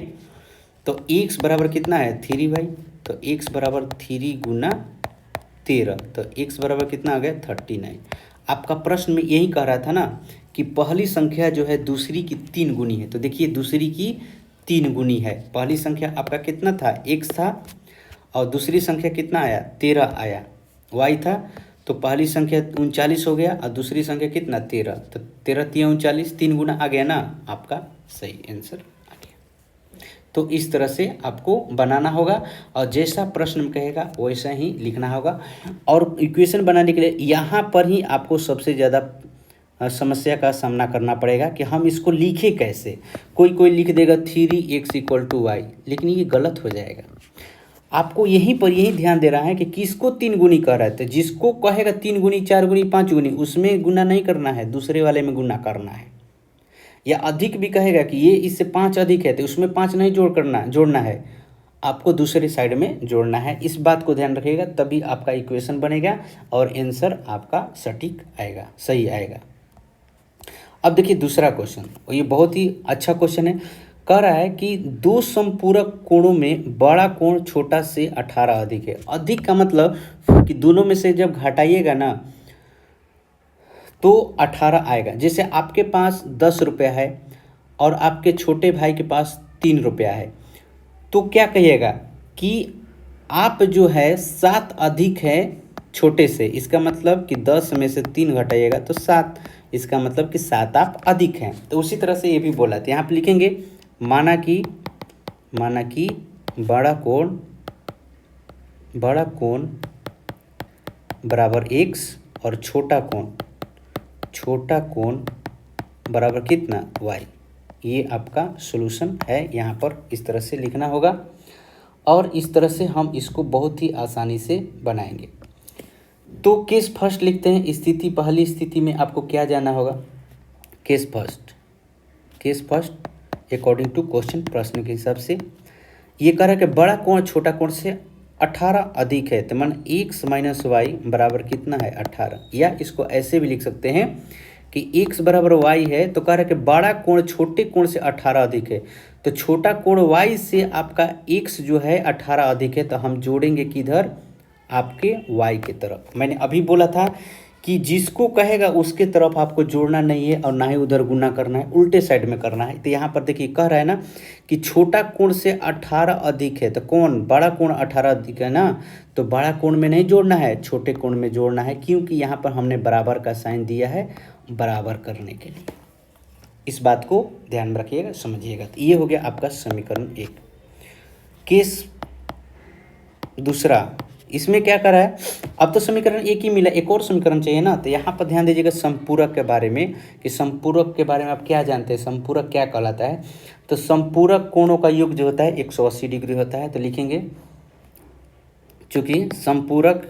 तो x बराबर कितना है? 3y। तो x बराबर 3 गुना 13। तो x बराबर कितना आ गया? 39। आपका प्रश्न में यही कह रहा था ना कि पहली संख्या जो है दूसरी की 3 गुनी है। तो देखिए दूसरी की 3 गुनी है। पहली संख्या आपका कितना था? x था और दूसरी संख्या कितना आया? 13 आया। y था तो पहली संख्या 39 हो गया और दूसरी संख्या कितना? 13। तो 13 3 39, 3 गुना आ गया ना। आपका सही आंसर आ गया। तो इस तरह से आपको बनाना होगा और जैसा प्रश्न में कहेगा वैसा ही लिखना होगा। और इक्वेशन बनाने के लिए यहाँ पर ही आपको सबसे ज़्यादा समस्या का सामना करना पड़ेगा कि हम इसको लिखे कैसे। कोई लिख देगा 3x इक्वल टू वाई, लेकिन ये गलत हो जाएगा। आपको यहीं पर यही ध्यान दे रहा है कि किसको 3 गुनी कह रहा है। तो जिसको कहेगा 3 गुनी 4 गुनी 5 गुनी उसमें गुना नहीं करना है, दूसरे वाले में गुना करना है। या अधिक भी कहेगा कि ये इससे 5 अधिक है तो उसमें 5 नहीं जोड़ना है, आपको दूसरे साइड में जोड़ना है। इस बात को ध्यान रखिएगा, तभी आपका इक्वेशन बनेगा और आंसर आपका सटीक आएगा, सही आएगा। अब देखिए दूसरा क्वेश्चन, और ये बहुत ही अच्छा क्वेश्चन है। कह रहा है कि दो समपूरक कोणों में बड़ा कोण छोटा से 18 अधिक है। अधिक का मतलब कि दोनों में से जब घटाइएगा ना तो 18 आएगा। जैसे आपके पास 10 रुपया है और आपके छोटे भाई के पास 3 रुपया है, तो क्या कहिएगा कि आप जो है 7 अधिक है छोटे से। इसका मतलब कि 10 में से 3 घटाइएगा तो 7, इसका मतलब कि 7 आप अधिक हैं। तो उसी तरह से ये भी बोला था, यहाँ पे लिखेंगे माना कि बड़ा कोण बराबर x और छोटा कोण बराबर कितना y। ये आपका सॉल्यूशन है। यहाँ पर इस तरह से लिखना होगा और इस तरह से हम इसको बहुत ही आसानी से बनाएंगे। तो केस फर्स्ट लिखते हैं। स्थिति पहली स्थिति में आपको क्या जानना होगा? Case first according to question, प्रश्न के हिसाब से ये कह रहा है कि बड़ा कोण छोटा कोण से 18 अधिक है, तो मन x माइनस वाई बराबर कितना है 18। या इसको ऐसे भी लिख सकते हैं कि x बराबर y है, तो कह रहा है कि बड़ा कोण छोटे कोण से 18 अधिक है, तो छोटा कोण y से आपका x जो है 18 अधिक है, तो हम जोड़ेंगे किधर? आपके y के तरफ। मैंने अभी बोला था कि जिसको कहेगा उसके तरफ आपको जोड़ना नहीं है और ना ही उधर गुना करना है, उल्टे साइड में करना है। तो यहाँ पर देखिए कह रहा है ना कि छोटा कोण से 18 अधिक है, तो कौन? बड़ा कोण 18 अधिक है ना, तो बड़ा कोण में नहीं जोड़ना है, छोटे कोण में जोड़ना है, क्योंकि यहाँ पर हमने बराबर का साइन दिया है बराबर करने के लिए। इस बात को ध्यान में रखिएगा, समझिएगा। तो ये हो गया आपका समीकरण 1। केस दूसरा, इसमें क्या करा है? अब तो समीकरण 1 ही मिला, एक और समीकरण चाहिए ना। तो यहाँ पर ध्यान दीजिएगा संपूरक के बारे में, कि संपूरक के बारे में आप क्या जानते हैं, संपूरक क्या कहलाता है? तो संपूरक कोणों का योग जो होता है 180 डिग्री होता है। तो लिखेंगे चूंकि संपूरक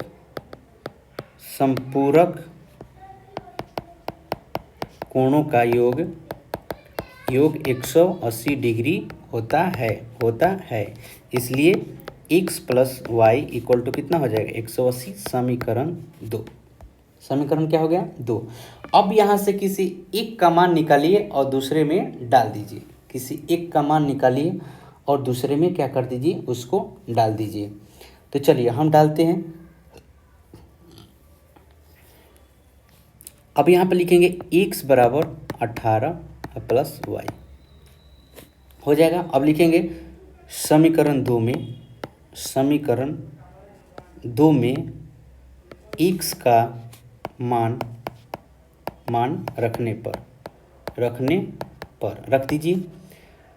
कोणों का योग 180 डिग्री होता है, इसलिए x plus y equal to कितना हो जाएगा? 180। समीकरण 2। समीकरण क्या हो गया? 2। अब यहाँ से किसी एक का मान निकालिए और दूसरे में डाल दीजिए। किसी एक का मान निकालिए और दूसरे में क्या कर दीजिए? उसको डाल दीजिए। तो चलिए हम डालते हैं। अब यहाँ पर लिखेंगे x बराबर 18 प्लस वाई हो जाएगा। अब लिखेंगे समीकरण 2 में x का मान रखने पर रख दीजिए,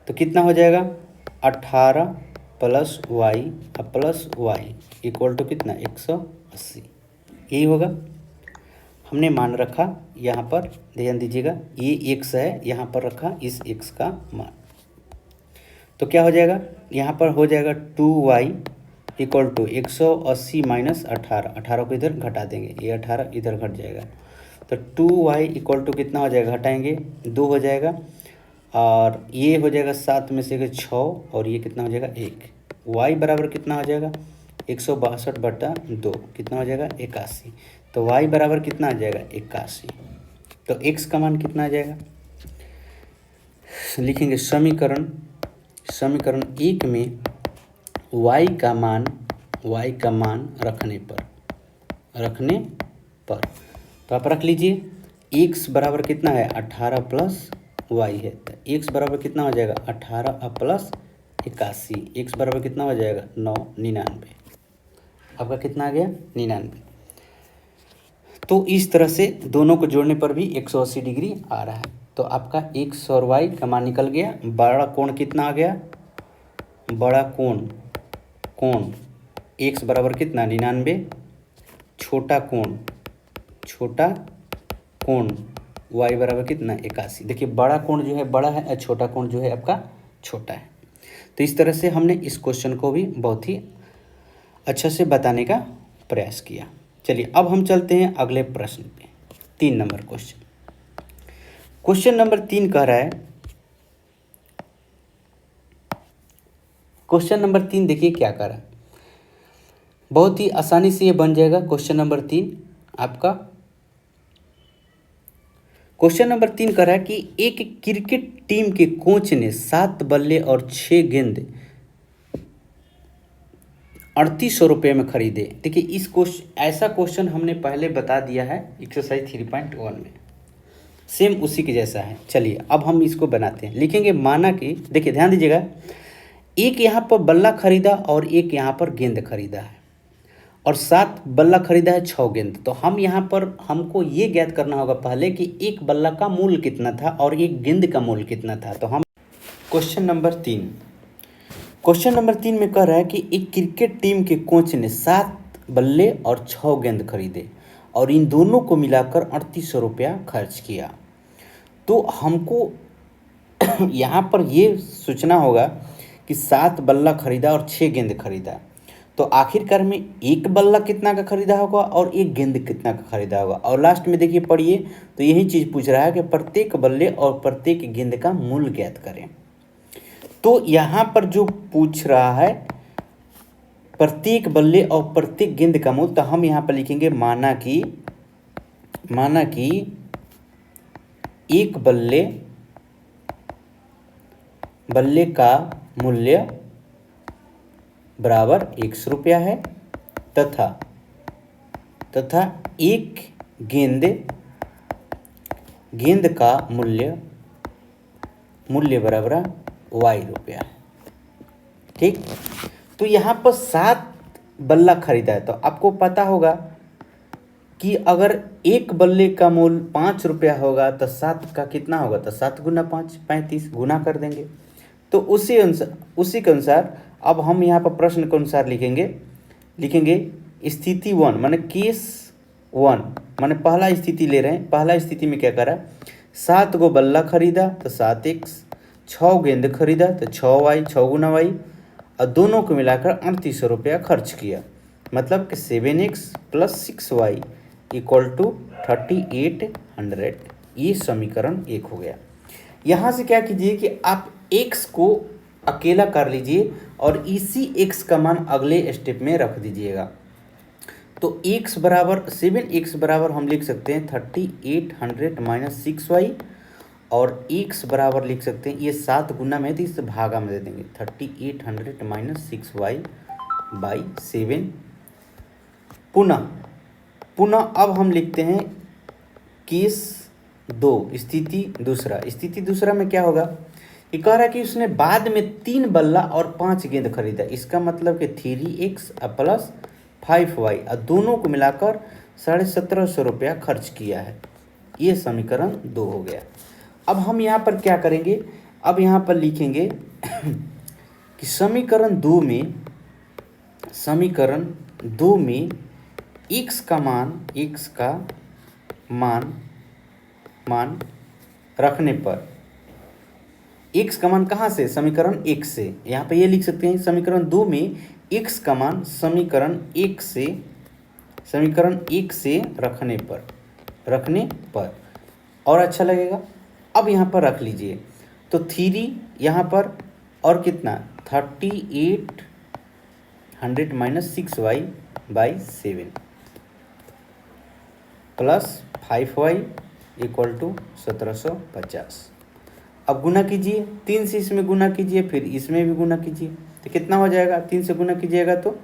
तो कितना हो जाएगा? 18 प्लस वाई इक्वल टू कितना? 180। यही होगा। हमने मान रखा, यहाँ पर ध्यान दीजिएगा, ये x है, यहाँ पर रखा इस x का मान। तो क्या हो जाएगा? यहाँ पर हो जाएगा 2y इक्वल टू 180 माइनस 18 को इधर घटा देंगे, ये 18 इधर घट जाएगा, तो 2y इक्वल टू कितना हो जाएगा? हटाएंगे 2 हो जाएगा, और ये हो जाएगा 7 में से 6, और ये कितना हो जाएगा? 1। y बराबर कितना हो जाएगा? 162/2 कितना हो जाएगा? 81। तो y बराबर कितना आ जाएगा? 81। तो x का मान कितना आ जाएगा? लिखेंगे समीकरण 1 में y का मान रखने पर तो आप रख लीजिए। x बराबर कितना है? 18 प्लस वाई है, तो x बराबर कितना हो जाएगा? 18 प्लस 81। x बराबर कितना हो जाएगा? 99। आपका कितना आ गया? 99। तो इस तरह से दोनों को जोड़ने पर भी 180 डिग्री आ रहा है। तो आपका x और y का मान निकल गया। बड़ा कोण कितना आ गया? बड़ा कोण x बराबर कितना? 99। छोटा कोण y बराबर कितना? 81। देखिए बड़ा कोण जो है बड़ा है और छोटा कोण जो है आपका छोटा है। तो इस तरह से हमने इस क्वेश्चन को भी बहुत ही अच्छा से बताने का प्रयास किया। चलिए अब हम चलते हैं अगले प्रश्न पे। 3 नंबर क्वेश्चन नंबर 3 कह रहा है, क्वेश्चन नंबर 3 देखिए क्या कर रहा है। बहुत ही आसानी से ये बन जाएगा क्वेश्चन नंबर 3 आपका। क्वेश्चन नंबर 3 कह रहा है कि एक क्रिकेट टीम के कोच ने 7 बल्ले और 6 गेंद 3800 रुपये में खरीदे। देखिए इस क्वेश्चन, ऐसा क्वेश्चन हमने पहले बता दिया है एक्सरसाइज 3.1 में, सेम उसी के जैसा है। चलिए अब हम इसको बनाते हैं। लिखेंगे माना कि, देखिए ध्यान दीजिएगा, एक यहाँ पर बल्ला खरीदा और एक यहाँ पर गेंद खरीदा है, और 7 बल्ला खरीदा है 6 गेंद। तो हम यहाँ पर हमको ये ज्ञात करना होगा पहले कि एक बल्ला का मूल्य कितना था और एक गेंद का मूल्य कितना था। तो हम क्वेश्चन नंबर 3 में कह रहा है कि एक क्रिकेट टीम के कोच ने 7 बल्ले और 6 गेंद खरीदे और इन दोनों को मिलाकर 3800 रुपया खर्च किया। तो हमको यहाँ पर ये सोचना होगा कि 7 बल्ला खरीदा और 6 गेंद खरीदा, तो आखिरकार में एक बल्ला कितना का खरीदा होगा और एक गेंद कितना का खरीदा होगा। और लास्ट में देखिए पढ़िए, तो यही चीज़ पूछ रहा है कि प्रत्येक बल्ले और प्रत्येक गेंद का मूल्य ज्ञात करें। तो यहाँ पर जो पूछ रहा है प्रत्येक बल्ले और प्रत्येक गेंद का मूल्य, तो हम यहाँ पर लिखेंगे माना कि एक बल्ले का मूल्य बराबर 100 रुपया है तथा एक गेंद का मूल्य बराबर y रुपया है। ठीक, तो यहाँ पर 7 बल्ला खरीदा है, तो आपको पता होगा कि अगर एक बल्ले का मूल्य 5 रुपया होगा तो 7 का कितना होगा, तो 7 गुना 5 35 गुना कर देंगे। तो उसी के अनुसार अब हम यहाँ पर प्रश्न के अनुसार लिखेंगे स्थिति 1 माने केस 1 माने पहला स्थिति ले रहे हैं। पहला स्थिति में क्या करा, 7 गो बल्ला खरीदा तो 7x, 6 गेंद खरीदा तो 6y 6 गुना y, और दोनों को मिलाकर 3800 रुपया खर्च किया। मतलब कि 7x + 6y = 3800। ये समीकरण 1 हो गया। यहाँ से क्या कीजिए कि आप x को अकेला कर लीजिए और इसी x का मान अगले स्टेप में रख दीजिएगा। तो x बराबर 7x बराबर हम लिख सकते हैं 3800 - 6y, और x बराबर लिख सकते हैं, ये 7 गुना में तो इस भागा में दे देंगे 3800 - 6y / 7। पुनः अब हम लिखते हैं केस 2 स्थिति दूसरा में क्या होगा, ये कह रहा है कि उसने बाद में 3 बल्ला और 5 गेंद खरीदा। इसका मतलब कि 3x + 5y और दोनों को मिलाकर 1750 रुपया खर्च किया है। ये समीकरण 2 हो गया। अब हम यहाँ पर क्या करेंगे, अब यहाँ पर लिखेंगे कि समीकरण 2 में x का मान रखने पर, x का मान कहाँ से, समीकरण 1 से। यहाँ पे ये लिख सकते हैं समीकरण 2 में x का मान समीकरण 1 से रखने पर और अच्छा लगेगा। अब यहाँ पर रख लीजिए, तो 3 यहाँ पर और कितना 3800 - 6y / 7 + 5y = 1750। अब गुना कीजिए, 3 से इसमें गुना कीजिए, फिर इसमें भी गुना कीजिए, तो कितना हो जाएगा, 3 से गुना कीजिएगा तो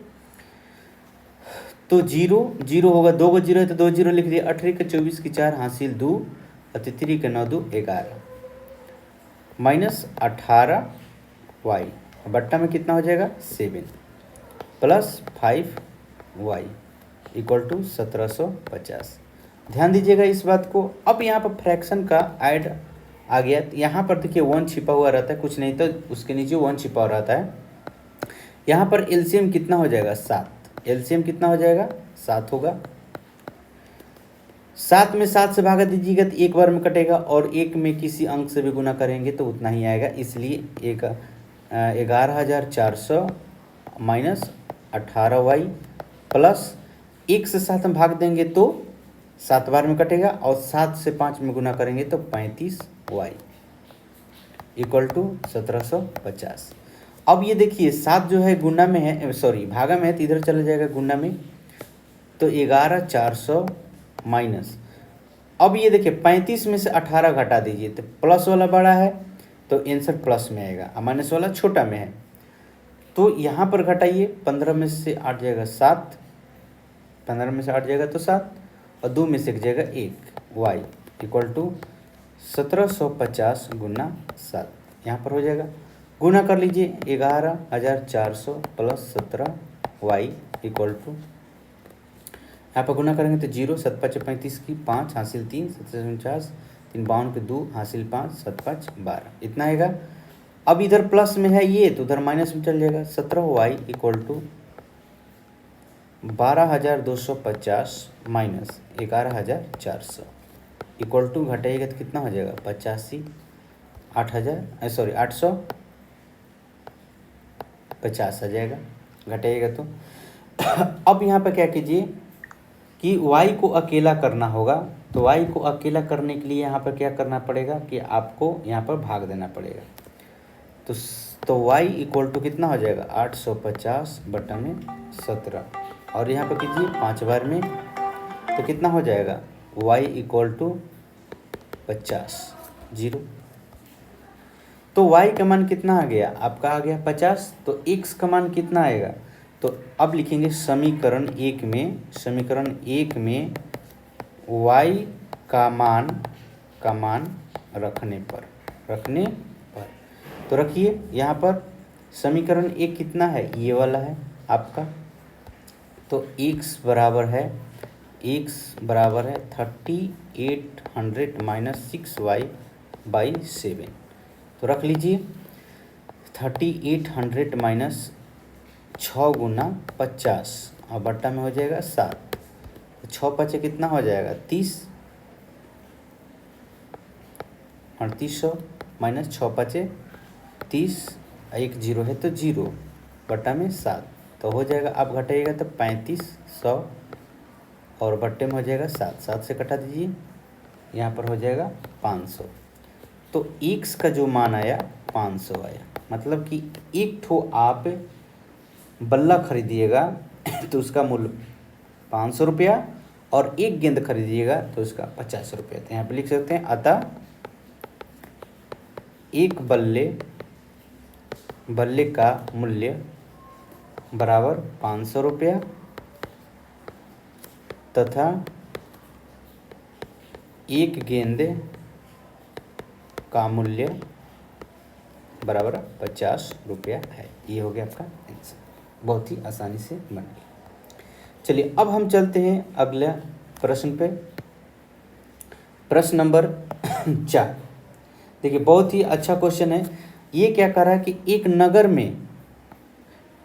0 होगा, 2 को 0 है तो 2 0 लिख दिए। 18 के 24 की 4 हासिल 2 और 3 के 9 2 11 - 18y बट्टा में कितना हो जाएगा 7 + 5y = 1750। ध्यान दीजिएगा इस बात को। अब यहाँ पर फ्रैक्शन का ऐड आ गया, यहाँ पर देखिए 1 छिपा हुआ रहता है, कुछ नहीं तो उसके नीचे 1 छिपा हुआ रहता है। यहाँ पर एलसीएम कितना हो जाएगा 7, एलसीएम कितना हो जाएगा 7 होगा। 7 में 7 से भागा दीजिएगा तो एक बार में कटेगा, और 1 में किसी अंक से भी गुना करेंगे तो उतना ही आएगा। इसलिए 11400 - 18y प्लस 1 से 7 में भाग देंगे तो 7 बार में कटेगा, और 7 से 5 में गुना करेंगे तो 35y = 1750। अब ये देखिए 7 जो है गुना में है, सॉरी भागा में है, तो इधर चला जाएगा गुना में। तो 11400 - अब ये देखिए 35 में से 18 घटा दीजिए तो प्लस वाला बड़ा है तो आंसर प्लस में आएगा, और माइनस वाला छोटा में है। तो यहाँ पर घटाइए, 15 में से 8 जाएगा 7, 15 में से 8 जाएगा तो 7, और 2 में से 1 जाएगा 1। वाई इक्वल टू 1750 गुना 7, यहाँ पर हो जाएगा। गुना कर लीजिए 11,400 प्लस 17 वाई इक्वल टू, यहाँ पर गुना करेंगे तो 0, 7 5 35 की 5 हासिल 3, 749, 3 52 के 2 हासिल 5, 7 5 12, इतना आएगा। अब इधर प्लस में है ये तो उधर माइनस में चल जाएगा। 17 Y equal to 12,250 minus 11,400 equal to घटाइएगा तो कितना हो जाएगा 85, 850 आ जाएगा घटाइएगा तो। अब यहाँ पर क्या कीजिए कि y को अकेला करना होगा, तो y को अकेला करने के लिए यहाँ पर क्या करना पड़ेगा कि आपको यहाँ पर भाग देना पड़ेगा। तो y इक्वल टू कितना हो जाएगा 850 बटा में 17, और यहाँ पर कीजिए 5 बार में तो कितना हो जाएगा y इक्वल टू 50, 0। तो y का मान कितना आ गया आपका, आ गया 50। तो x का मान कितना आएगा, तो अब लिखेंगे समीकरण 1 में y का मान रखने पर तो रखिए यहाँ पर समीकरण 1 कितना है, ये वाला है आपका। तो x बराबर है 3800 माइनस 6y/7। तो रख लीजिए 3800 माइनस 6 गुना 50 और बट्टा में हो जाएगा 7, तो 6 5 कितना हो जाएगा 30, 3800 माइनस 6 5 30, 1 0 है तो 0 बट्टा में 7, तो हो जाएगा। आप घटाइएगा तो 3500 और बट्टे में हो जाएगा 7, 7 से कटा दीजिए, यहाँ पर हो जाएगा 500। तो x का जो मान आया 500 आया, मतलब कि एक ठो आप बल्ला खरीदिएगा तो उसका मूल्य 500 रुपया, और एक गेंद खरीदिएगा तो उसका 50 रुपया। तो यहाँ पे लिख सकते हैं अतः एक बल्ले का मूल्य बराबर 500 रुपया तथा एक गेंद का मूल्य बराबर 50 रुपया है। ये हो गया आपका आंसर, बहुत ही आसानी से बन गया। चलिए अब हम चलते हैं अगले प्रश्न पे, प्रश्न नंबर 4। देखिए बहुत ही अच्छा क्वेश्चन है। ये क्या कर रहा है कि एक नगर में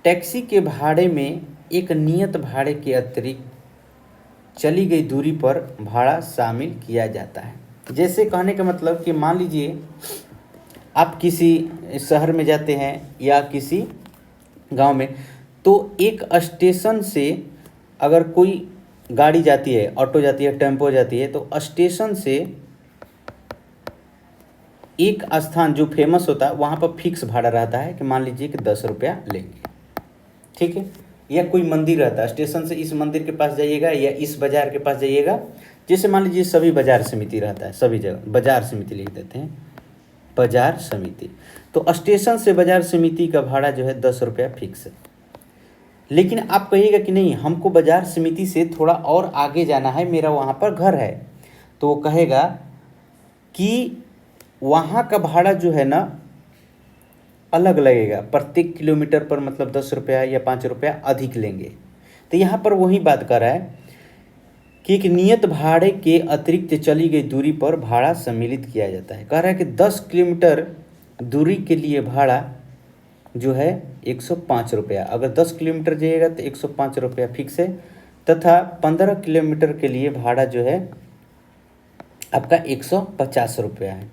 टैक्सी के भाड़े में एक नियत भाड़े के अतिरिक्त चली गई दूरी पर भाड़ा शामिल किया जाता है। जैसे कहने का मतलब कि मान लीजिए आप किसी शहर में जाते हैं या किसी गांव में, तो एक स्टेशन से अगर कोई गाड़ी जाती है, ऑटो जाती है, टेम्पो जाती है, तो स्टेशन से एक स्थान जो फेमस होता है वहाँ पर फिक्स भाड़ा रहता है कि मान लीजिए कि 10 रुपया लेंगे, ठीक है। या कोई मंदिर रहता है, स्टेशन से इस मंदिर के पास जाइएगा या इस बाज़ार के पास जाइएगा, जैसे मान लीजिए सभी बाजार समिति रहता है, सभी जगह बाजार समिति लिख देते हैं, बाजार समिति। तो स्टेशन से बाजार समिति का भाड़ा जो है 10 रुपया फिक्स है। लेकिन आप कहिएगा कि नहीं हमको बाजार समिति से थोड़ा और आगे जाना है, मेरा वहाँ पर घर है, तो वो कहेगा कि वहाँ का भाड़ा जो है ना अलग लगेगा, प्रत्येक किलोमीटर पर मतलब 10 रुपया या 5 रुपया अधिक लेंगे। तो यहाँ पर वही बात कर रहा है कि एक नियत भाड़े के अतिरिक्त चली गई दूरी पर भाड़ा सम्मिलित किया जाता है। कह रहा है कि 10 किलोमीटर दूरी के लिए भाड़ा जो है 105 रुपया, अगर 10 किलोमीटर जाइएगा तो 105 रुपया फिक्स है, तथा 15 किलोमीटर के लिए भाड़ा जो है आपका 150 रुपया है।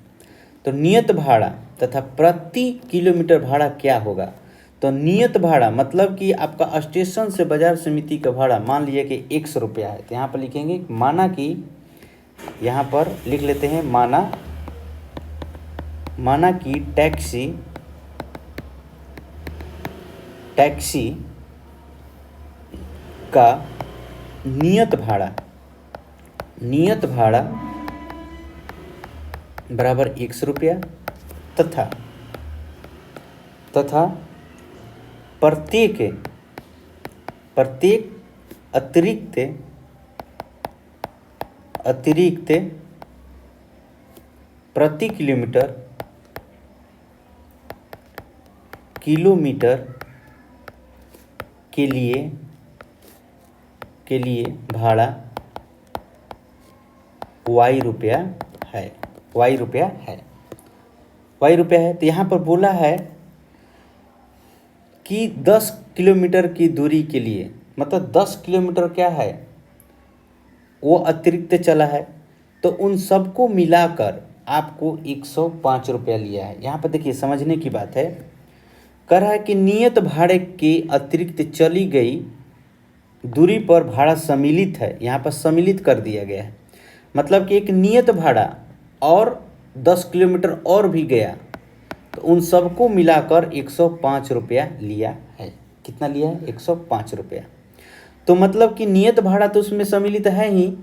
तो नियत भाड़ा तथा प्रति किलोमीटर भाड़ा क्या होगा, तो नियत भाड़ा मतलब कि आपका स्टेशन से बाजार समिति का भाड़ा मान लीजिए कि 100 रुपया है, तो यहाँ पर लिखेंगे माना कि, यहाँ पर लिख लेते हैं माना कि टैक्सी का नियत भाड़ा बराबर 100 रुपया तथा तथा प्रत्येक प्रत्येक अतिरिक्त अतिरिक्त प्रति किलोमीटर के लिए भाड़ा y रुपया है। y रुपया है तो यहाँ पर बोला है कि 10 किलोमीटर की दूरी के लिए, मतलब 10 किलोमीटर क्या है वो अतिरिक्त चला है, तो उन सबको मिलाकर आपको 105 रुपया लिया है। यहाँ पर देखिए समझने की बात है, कह रहा है कि नियत भाड़े के अतिरिक्त चली गई दूरी पर भाड़ा सम्मिलित है। यहाँ पर सम्मिलित कर दिया गया है, मतलब कि एक नियत भाड़ा और 10 किलोमीटर और भी गया, तो उन सबको मिलाकर 105 रुपया लिया है। कितना लिया है? 105 रुपया। तो मतलब कि नियत भाड़ा तो उसमें सम्मिलित है ही,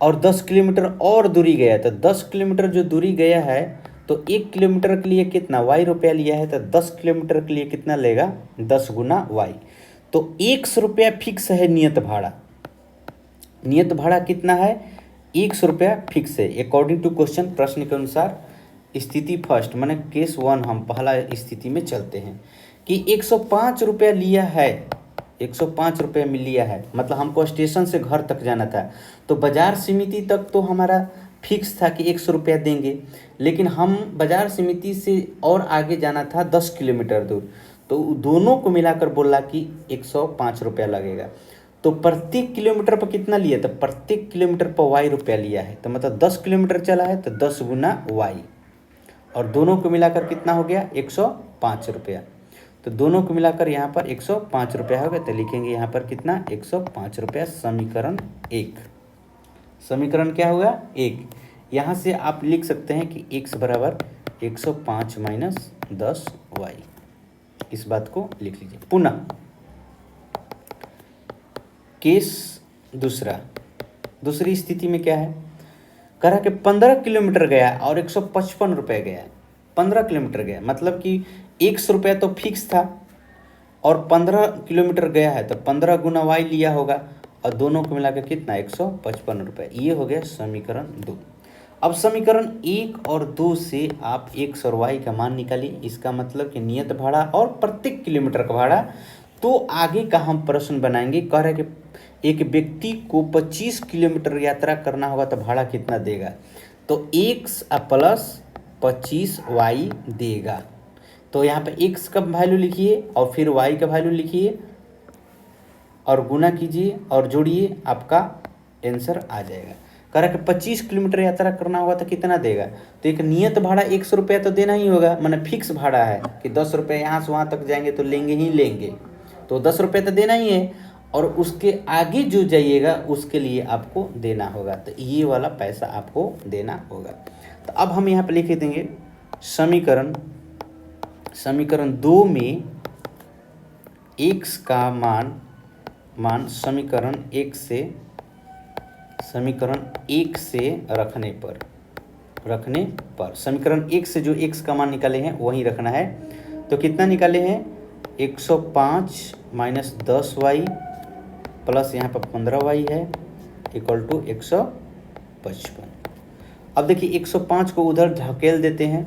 और 10 किलोमीटर और दूरी गया, तो 10 किलोमीटर जो दूरी गया है तो 1 किलोमीटर के लिए कितना y रुपया लिया है, तो 10 किलोमीटर के लिए कितना लेगा? 10 गुना y। तो 100 रुपया फिक्स है नियत भाड़ा। नियत भाड़ा कितना है? 100 रुपया फिक्स है अकॉर्डिंग टू क्वेश्चन, प्रश्न के अनुसार। स्थिति फर्स्ट माने केस 1 हम पहला स्थिति में चलते हैं कि 105 रुपया लिया है, 105 रुपये में लिया है, मतलब हमको स्टेशन से घर तक जाना था, तो बाजार समिति तक तो हमारा फिक्स था कि 100 रुपया देंगे, लेकिन हम बाजार समिति से और आगे जाना था 10 किलोमीटर दूर, तो दोनों को मिलाकर बोला कि 105 रुपया लगेगा। तो प्रत्येक किलोमीटर पर कितना लिया? तो प्रत्येक किलोमीटर पर y रुपया लिया है, तो मतलब 10 किलोमीटर चला है तो 10 गुना y, और दोनों को मिलाकर कितना हो गया? 105 रुपया। तो दोनों को मिलाकर यहाँ पर 105 रुपया होगा, तो लिखेंगे यहाँ पर कितना? 105 रुपया। समीकरण 1। समीकरण क्या होगा? 1। यहाँ से आप लिख सकते हैं कि x बराबर 105 माइनस 10y। इस बात को लिख लीजिए। पुनः केस दूसरी स्थिति में क्या है? कह रहा कि 15 किलोमीटर गया और 155 रुपये गया। 15 किलोमीटर गया मतलब कि 100 रुपया तो फिक्स था, और 15 किलोमीटर गया है तो 15 गुना y लिया होगा, और दोनों को मिलाकर कितना? 155 रुपये। ये हो गया समीकरण 2। अब समीकरण 1 और 2 से आप x और y का मान निकालिए। इसका मतलब कि नियत भाड़ा और प्रत्येक किलोमीटर का भाड़ा। तो आगे का हम प्रश्न बनाएंगे। कह रहे कि एक व्यक्ति को 25 किलोमीटर यात्रा करना होगा तो भाड़ा कितना देगा? तो x प्लस 25y देगा। तो यहाँ पे x का वैल्यू लिखिए और फिर y का वैल्यू लिखिए और गुना कीजिए और जोड़िए, आपका आंसर आ जाएगा। कह रहा कि 25 किलोमीटर यात्रा करना होगा तो कितना देगा? तो एक नियत भाड़ा 100 रुपया तो देना ही होगा, माने फिक्स भाड़ा है कि 10 रुपये यहाँ से वहाँ तक जाएंगे तो लेंगे ही लेंगे, तो 10 रुपये तो देना ही है, और उसके आगे जो जाइएगा उसके लिए आपको देना होगा, तो ये वाला पैसा आपको देना होगा। तो अब हम यहाँ पर लिख देंगे समीकरण 2 में x का मान समीकरण 1 से रखने पर समीकरण 1 से जो x का मान निकाले हैं वही रखना है। तो कितना निकाले हैं? 105 माइनस 10y प्लस यहाँ पर 15y है इक्वल टू 155। अब देखिए 105 को उधर धकेल देते हैं,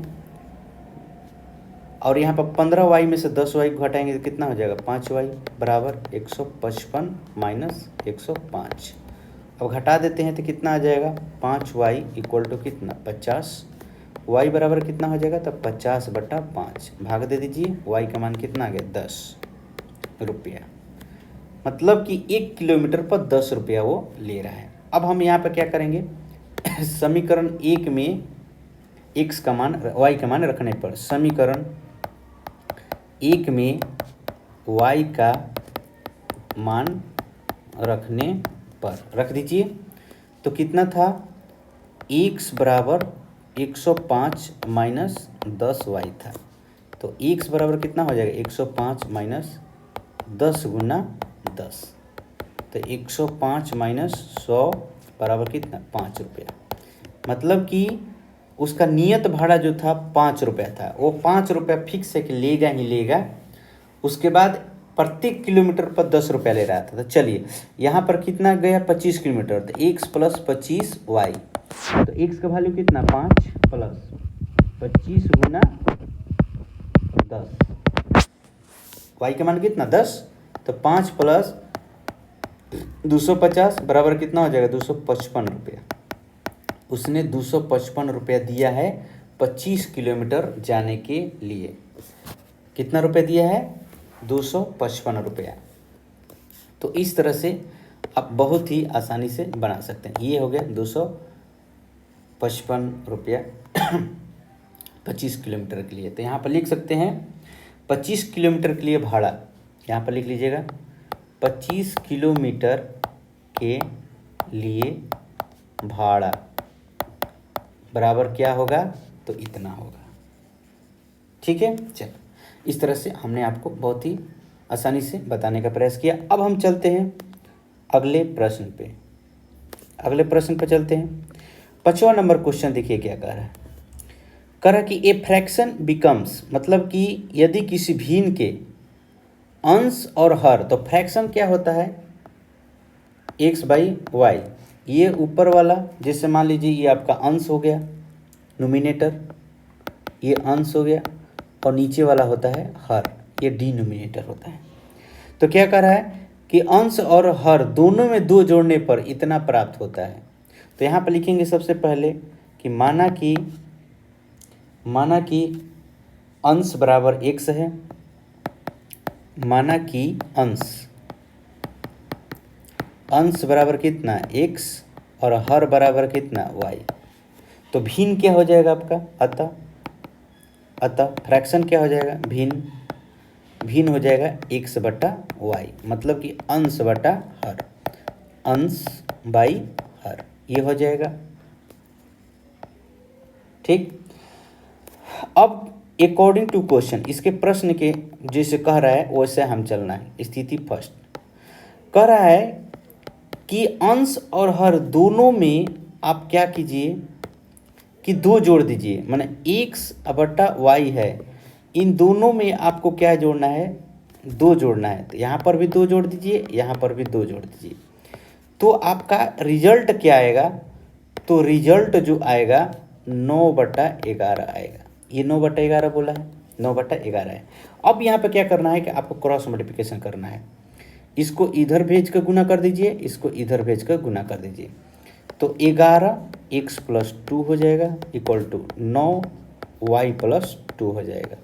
और यहाँ पर 15y में से 10y को घटाएंगे तो कितना हो जाएगा? 5y बराबर 155 माइनस 105। अब घटा देते हैं तो कितना आ जाएगा? 5y इक्वल टू कितना? 50। y बराबर कितना हो जाएगा? तो 50/5 भाग दे दीजिए। y का मान कितना आ गया? 10 रुपया। मतलब कि 1 किलोमीटर पर 10 रुपया वो ले रहा है। अब हम यहाँ पर क्या करेंगे? समीकरण 1 में x का मान y का मान रखने पर, समीकरण 1 में y का मान रखने पर रख दीजिए। तो कितना था? x बराबर 105 माइनस 10y था, तो x बराबर कितना हो जाएगा? 105 माइनस 10 गुना 10, तो 105 माइनस 100 बराबर कितना? 5 रुपया। मतलब कि उसका नियत भाड़ा जो था 5 रुपया था, वो 5 रुपया फिक्स है कि लेगा ही लेगा। उसके बाद प्रत्येक किलोमीटर पर 10 रुपया ले रहा था। तो चलिए यहाँ पर कितना गया 25 किलोमीटर, तो x प्लस 25y, तो x का वैल्यू कितना 5 प्लस 25 गुना 10, y का मान कितना 10, तो 5 प्लस 250 बराबर कितना हो जाएगा 255 रुपया। उसने 255 रुपया दिया है 25 किलोमीटर जाने के लिए। कितना रुपया दिया है 255 रुपया। तो इस तरह से आप बहुत ही आसानी से बना सकते हैं। ये हो गया 255 रुपया 25 किलोमीटर के लिए। तो यहाँ पर लिख सकते हैं 25 किलोमीटर के लिए भाड़ा, यहाँ पर लिख लीजिएगा 25 किलोमीटर के लिए भाड़ा बराबर क्या होगा, तो इतना होगा। ठीक है, चलो इस तरह से हमने आपको बहुत ही आसानी से बताने का प्रयास किया। अब हम चलते हैं अगले प्रश्न पे। अगले प्रश्न पे चलते हैं। 5वां नंबर क्वेश्चन देखिए क्या कह रहा है। कह रहा है कि ए फ्रैक्शन बिकम्स, मतलब कि यदि किसी भिन्न के अंश और हर, तो फ्रैक्शन क्या होता है x बाई वाई। ये ऊपर वाला जैसे मान लीजिए ये आपका अंश हो गया नोमिनेटर, ये अंश हो गया, और नीचे वाला होता है हर, ये डिनोमिनेटर होता है। तो क्या कह रहा है कि अंश और हर दोनों में 2 जोड़ने पर इतना प्राप्त होता है। तो यहाँ पर लिखेंगे सबसे पहले कि माना कि अंश बराबर x है, माना कि अंश बराबर कितना x और हर बराबर कितना y। तो भिन्न क्या हो जाएगा आपका, अतः फ्रैक्शन क्या हो जाएगा, भिन्न हो जाएगा x बटा y, मतलब कि अंश बटा हर, अंश बाई हर, ये हो जाएगा। ठीक, अब अकॉर्डिंग टू क्वेश्चन, इसके प्रश्न के जैसे कह रहा है वैसे हम चलना है। स्थिति फर्स्ट कह रहा है कि अंश और हर दोनों में आप क्या कीजिए कि 2 जोड़ दीजिए, माने x बटा y है, इन दोनों में आपको क्या जोड़ना है 2 जोड़ना है। तो यहाँ पर भी 2 जोड़ दीजिए, यहाँ पर भी 2 जोड़ दीजिए, तो आपका रिजल्ट क्या आएगा, तो रिजल्ट जो आएगा 9/11 आएगा। ये 9/11 बोला है, 9/11 है। अब यहाँ पे क्या करना है कि आपको क्रॉस मल्टीप्लिकेशन करना है। इसको इधर भेज कर गुना कर दीजिए, इसको इधर भेज कर गुना कर दीजिए, तो 11x + 2 हो जाएगा इक्वल टू 9y + 2 हो जाएगा।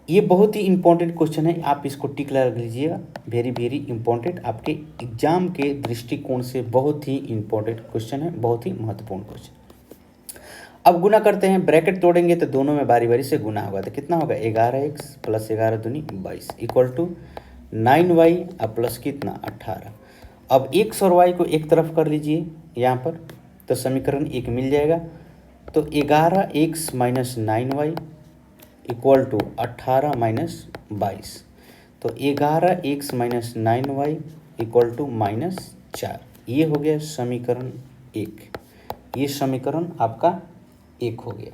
ये बहुत ही इंपॉर्टेंट क्वेश्चन है, आप इसको टिक लगा लीजिएगा। वेरी वेरी इंपॉर्टेंट, आपके एग्जाम के दृष्टिकोण से बहुत ही इंपॉर्टेंट क्वेश्चन है, बहुत ही महत्वपूर्ण क्वेश्चन। अब गुना करते हैं, ब्रैकेट तोड़ेंगे तो दोनों में बारी बारी से गुना होगा। तो कितना होगा 11x + 11 दूनी 22 इक्वल टू 9y प्लस कितना 18। अब x और y को एक तरफ कर लीजिए यहाँ पर, तो समीकरण 1 मिल जाएगा। तो 11x - 9y इक्वल टू 18 - 22, तो 11x - 9y इक्वल टू -4। ये हो गया समीकरण 1, ये समीकरण आपका 1 हो गया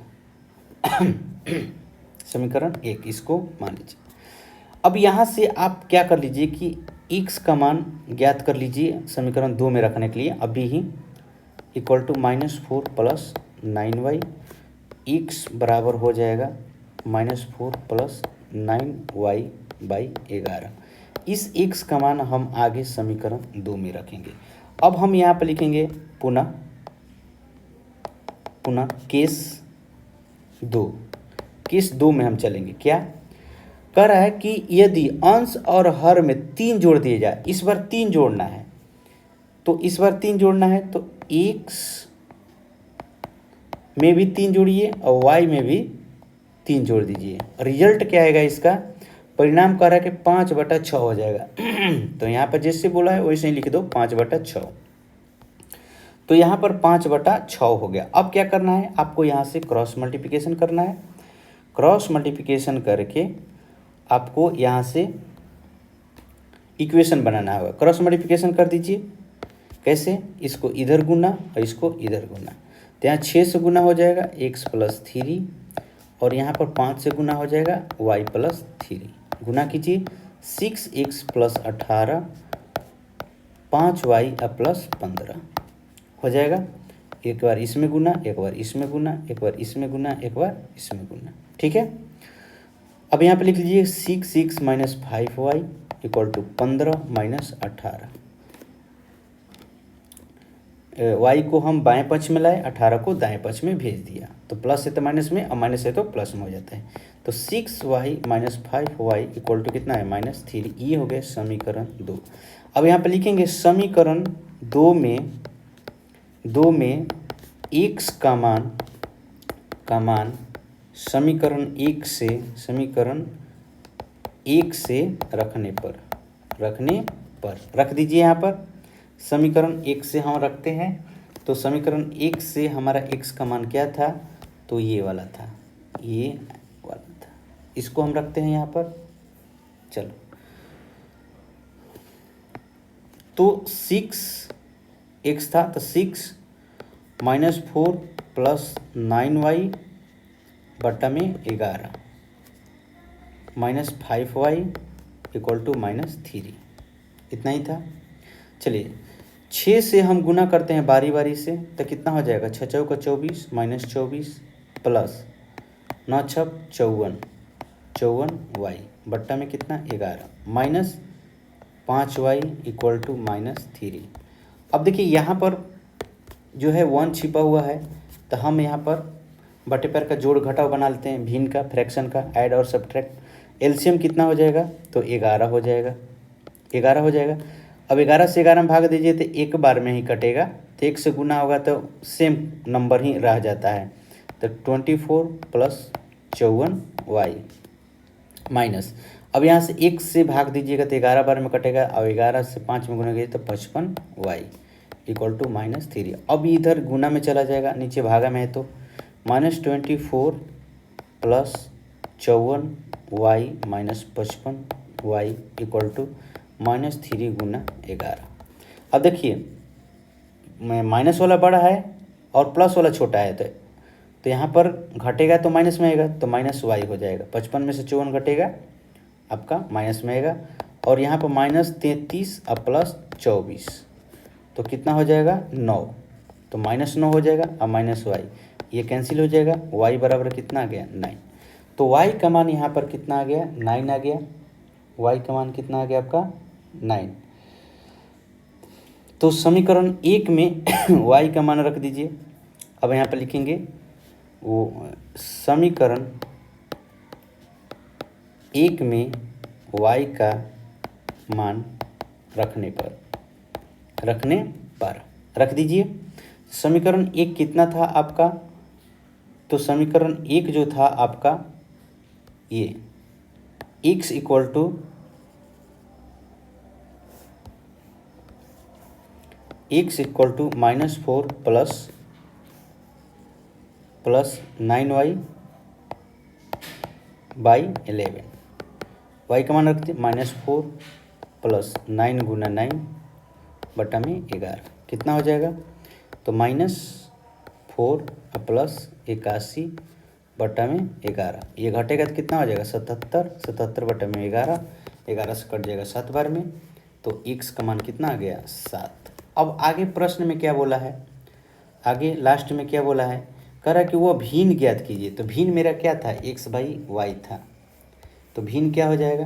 समीकरण 1, इसको मान लीजिए। अब यहाँ से आप क्या कर लीजिए कि x का मान ज्ञात कर लीजिए समीकरण 2 में रखने के लिए अभी ही, इक्वल टू -4 + 9y, x बराबर हो जाएगा -4 + 9y/11। इस x का मान हम आगे समीकरण 2 में रखेंगे। अब हम यहाँ पर लिखेंगे पुनः केस 2 में हम चलेंगे। क्या कह रहा है कि यदि अंश और हर में 3 जोड़ दिए जाए, इस बार 3 जोड़ना है, तो इस बार 3 जोड़ना है, तो x में भी 3 जोड़िए और y में भी 3 जोड़ दीजिए। रिजल्ट क्या आएगा इसका, परिणाम कह रहा है कि 5/6 हो जाएगा तो यहाँ पर जैसे बोला है वैसे ही लिख दो 5/6। तो यहाँ पर 5/6 हो गया। अब क्या करना है, आपको यहाँ से क्रॉस मल्टीप्लिकेशन करना है। क्रॉस मल्टीप्लिकेशन करके आपको यहाँ से इक्वेशन बनाना होगा। क्रॉस मल्टीप्लिकेशन कर दीजिए, कैसे, इसको इधर गुना और इसको इधर गुना, तो यहाँ 6 से गुना हो जाएगा x+3 और यहाँ पर 5 से गुना हो जाएगा y+3। गुना कीजिए 6x+18 5y+15 हो जाएगा। एक बार इसमें गुना, एक बार इसमें गुना, एक बार इसमें गुना, एक बार इसमें गुना। ठीक है, अब यहाँ पे लिख लीजिए 6x - 5y = 15 - 18। y को हम बाएं पक्ष में लाए, 18 को दाएं पक्ष में भेज दिया, तो प्लस है तो माइनस में और माइनस है तो प्लस में हो जाता है। तो 6y - 5y = कितना है -3। ये हो गया समीकरण 2। अब यहाँ पे लिखेंगे समीकरण 2 में x का मान समीकरण 1 से रखने पर रख दीजिए। यहाँ पर समीकरण 1 से हम रखते हैं, तो समीकरण 1 से हमारा x का मान क्या था, तो ये वाला था, इसको हम रखते हैं यहाँ पर। चलो, तो 6x था, तो 6 - 4 + 9y बट्टा में 11 - 5y = -3, इतना ही था। चलिए 6 से हम गुना करते हैं बारी बारी से, तो कितना हो जाएगा 6 चौका 24 - 24 प्लस 9 छक 54y बट्टा में कितना 11 माइनस 5y = -3। अब देखिए यहाँ पर जो है 1 छिपा हुआ है, तो हम यहाँ पर बटे पर का जोड़ घटाव बना लेते हैं, भिन्न का, फ्रैक्शन का, ऐड और सब्ट्रैक्ट। एलसीएम कितना हो जाएगा, तो 11 हो जाएगा, 11 हो जाएगा। अब 11 से 11 में भाग दीजिए तो एक बार में ही कटेगा, तो 1 से गुना होगा तो सेम नंबर ही रह जाता है। तो 24 + 54y माइनस, अब यहाँ से 1 से भाग दीजिएगा तो 11 बार में कटेगा, और 11 से 5 में गुना कीजिए तो 55y = -3। अब इधर गुना में चला जाएगा, नीचे भागा में है तो -24 + 54y - 55y = -3 × 11। अब देखिए माइनस वाला बड़ा है और प्लस वाला छोटा है, तो यहाँ पर घटेगा तो माइनस में आएगा, तो -y हो जाएगा। 55 में से 54 घटेगा आपका माइनस में आएगा, और यहाँ पर -33 और +24 तो कितना हो जाएगा 9, तो -9 हो जाएगा और -y ये कैंसिल हो जाएगा। y बराबर कितना आ गया 9, तो y का मान यहाँ पर कितना आ गया 9 आ गया। y का मान कितना आ गया आपका 9। तो समीकरण 1 में y का मान रख दीजिए। अब यहाँ पर लिखेंगे वो समीकरण 1 में y का मान रखने पर रख दीजिए। समीकरण 1 कितना था आपका, तो समीकरण 1 जो था आपका ये x = -4 + 9y/11 y का मान रखते -4 + 9 × 9 बटा में 11 कितना हो जाएगा, तो -4 + 81 बटा में 11, ये घटेगा तो कितना हो जाएगा 77 बटा में 11, 11 से कट जाएगा 7 बार में, तो x का मान कितना आ गया 7। अब आगे प्रश्न में क्या बोला है, आगे लास्ट में क्या बोला है, कह रहा है कि वो भिन्न ज्ञात कीजिए। तो भिन्न मेरा क्या था x/y था, तो भिन्न क्या हो जाएगा,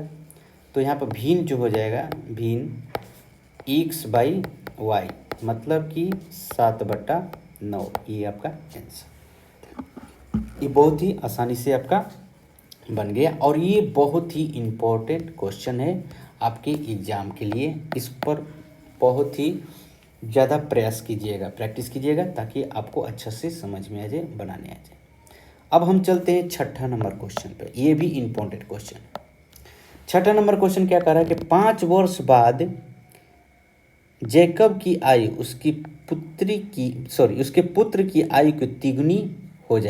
तो यहाँ पर भिन्न जो हो जाएगा भिन्न x/y मतलब कि 7/9, ये आपका आंसर। ये बहुत ही आसानी से आपका बन गया, और ये बहुत ही इम्पोर्टेंट क्वेश्चन है आपके एग्ज़ाम के लिए। इस पर बहुत ही ज़्यादा प्रयास कीजिएगा, प्रैक्टिस कीजिएगा, ताकि आपको अच्छा से समझ में आ जाए, बनाने आ जाए। अब हम चलते हैं 6ठा नंबर क्वेश्चन पे, ये भी इम्पोर्टेंट क्वेश्चन है। 6ठा नंबर क्वेश्चन क्या कह रहा है कि 5 वर्ष बाद जैकब की आयु उसके पुत्र की आयु की तिगुनी हो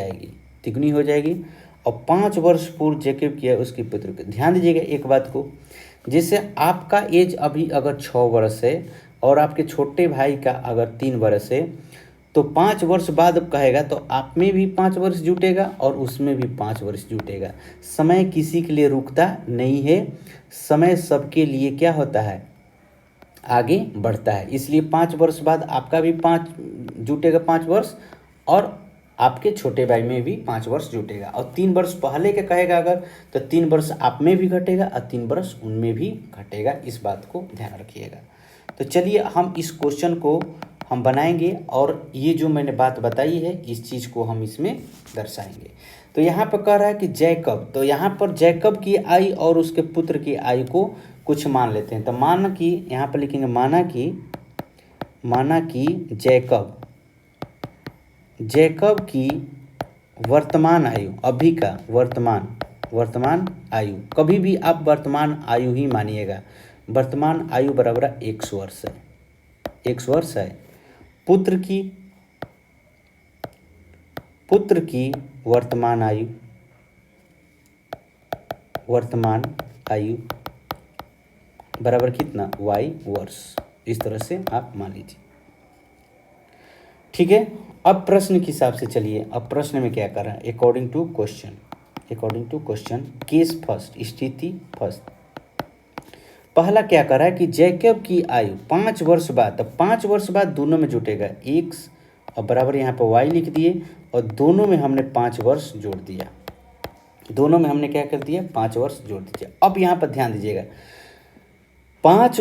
जाएगी, और 5 वर्ष पूर्व जैकब की आयु उसके पुत्र की। ध्यान दीजिएगा एक बात को, जैसे आपका एज अभी अगर 6 वर्ष है और आपके छोटे भाई का अगर 3 वर्ष है, तो 5 वर्ष बाद अब कहेगा तो आप में भी 5 वर्ष जुटेगा और उसमें भी 5 वर्ष जुटेगा। समय किसी के लिए रुकता नहीं है, समय सबके लिए क्या होता है, आगे बढ़ता है। इसलिए 5 वर्ष बाद आपका भी 5 जुटेगा 5 वर्ष, और आपके छोटे भाई में भी 5 वर्ष जुटेगा। और 3 वर्ष पहले के कहेगा अगर, तो 3 वर्ष आप में भी घटेगा और 3 वर्ष उनमें भी घटेगा। इस बात को ध्यान रखिएगा। तो चलिए हम इस क्वेश्चन को हम बनाएंगे और ये जो मैंने बात बताई है इस चीज़ को हम इसमें दर्शाएंगे। तो यहाँ पर कह रहा है कि जैकब, तो यहाँ पर जैकब की आयु और उसके पुत्र की आयु को कुछ मान लेते हैं। तो माना कि यहाँ पर लिखेंगे माना कि जैकब की वर्तमान आयु, अभी का वर्तमान आयु, कभी भी आप वर्तमान आयु ही मानिएगा, वर्तमान आयु बराबर 100 वर्ष है, 100 वर्ष है। पुत्र की वर्तमान आयु बराबर कितना, y वर्ष। इस तरह से आप मान लीजिए, ठीक है। अब प्रश्न के हिसाब से चलिए, अब प्रश्न में क्या कर रहा है, according to question case first, स्थिति फर्स्ट। पहला क्या कर रहा है कि जैकब की आयु 5 वर्ष बाद, तो 5 वर्ष बाद दोनों में जुटेगा x और बराबर यहाँ पर y लिख दिए और दोनों में हमने 5 वर्ष जोड़ दिया, दोनों में हमने क्या कर दिया, 5 वर्ष जोड़ दीजिए। अब यहाँ पर ध्यान दीजिएगा, 5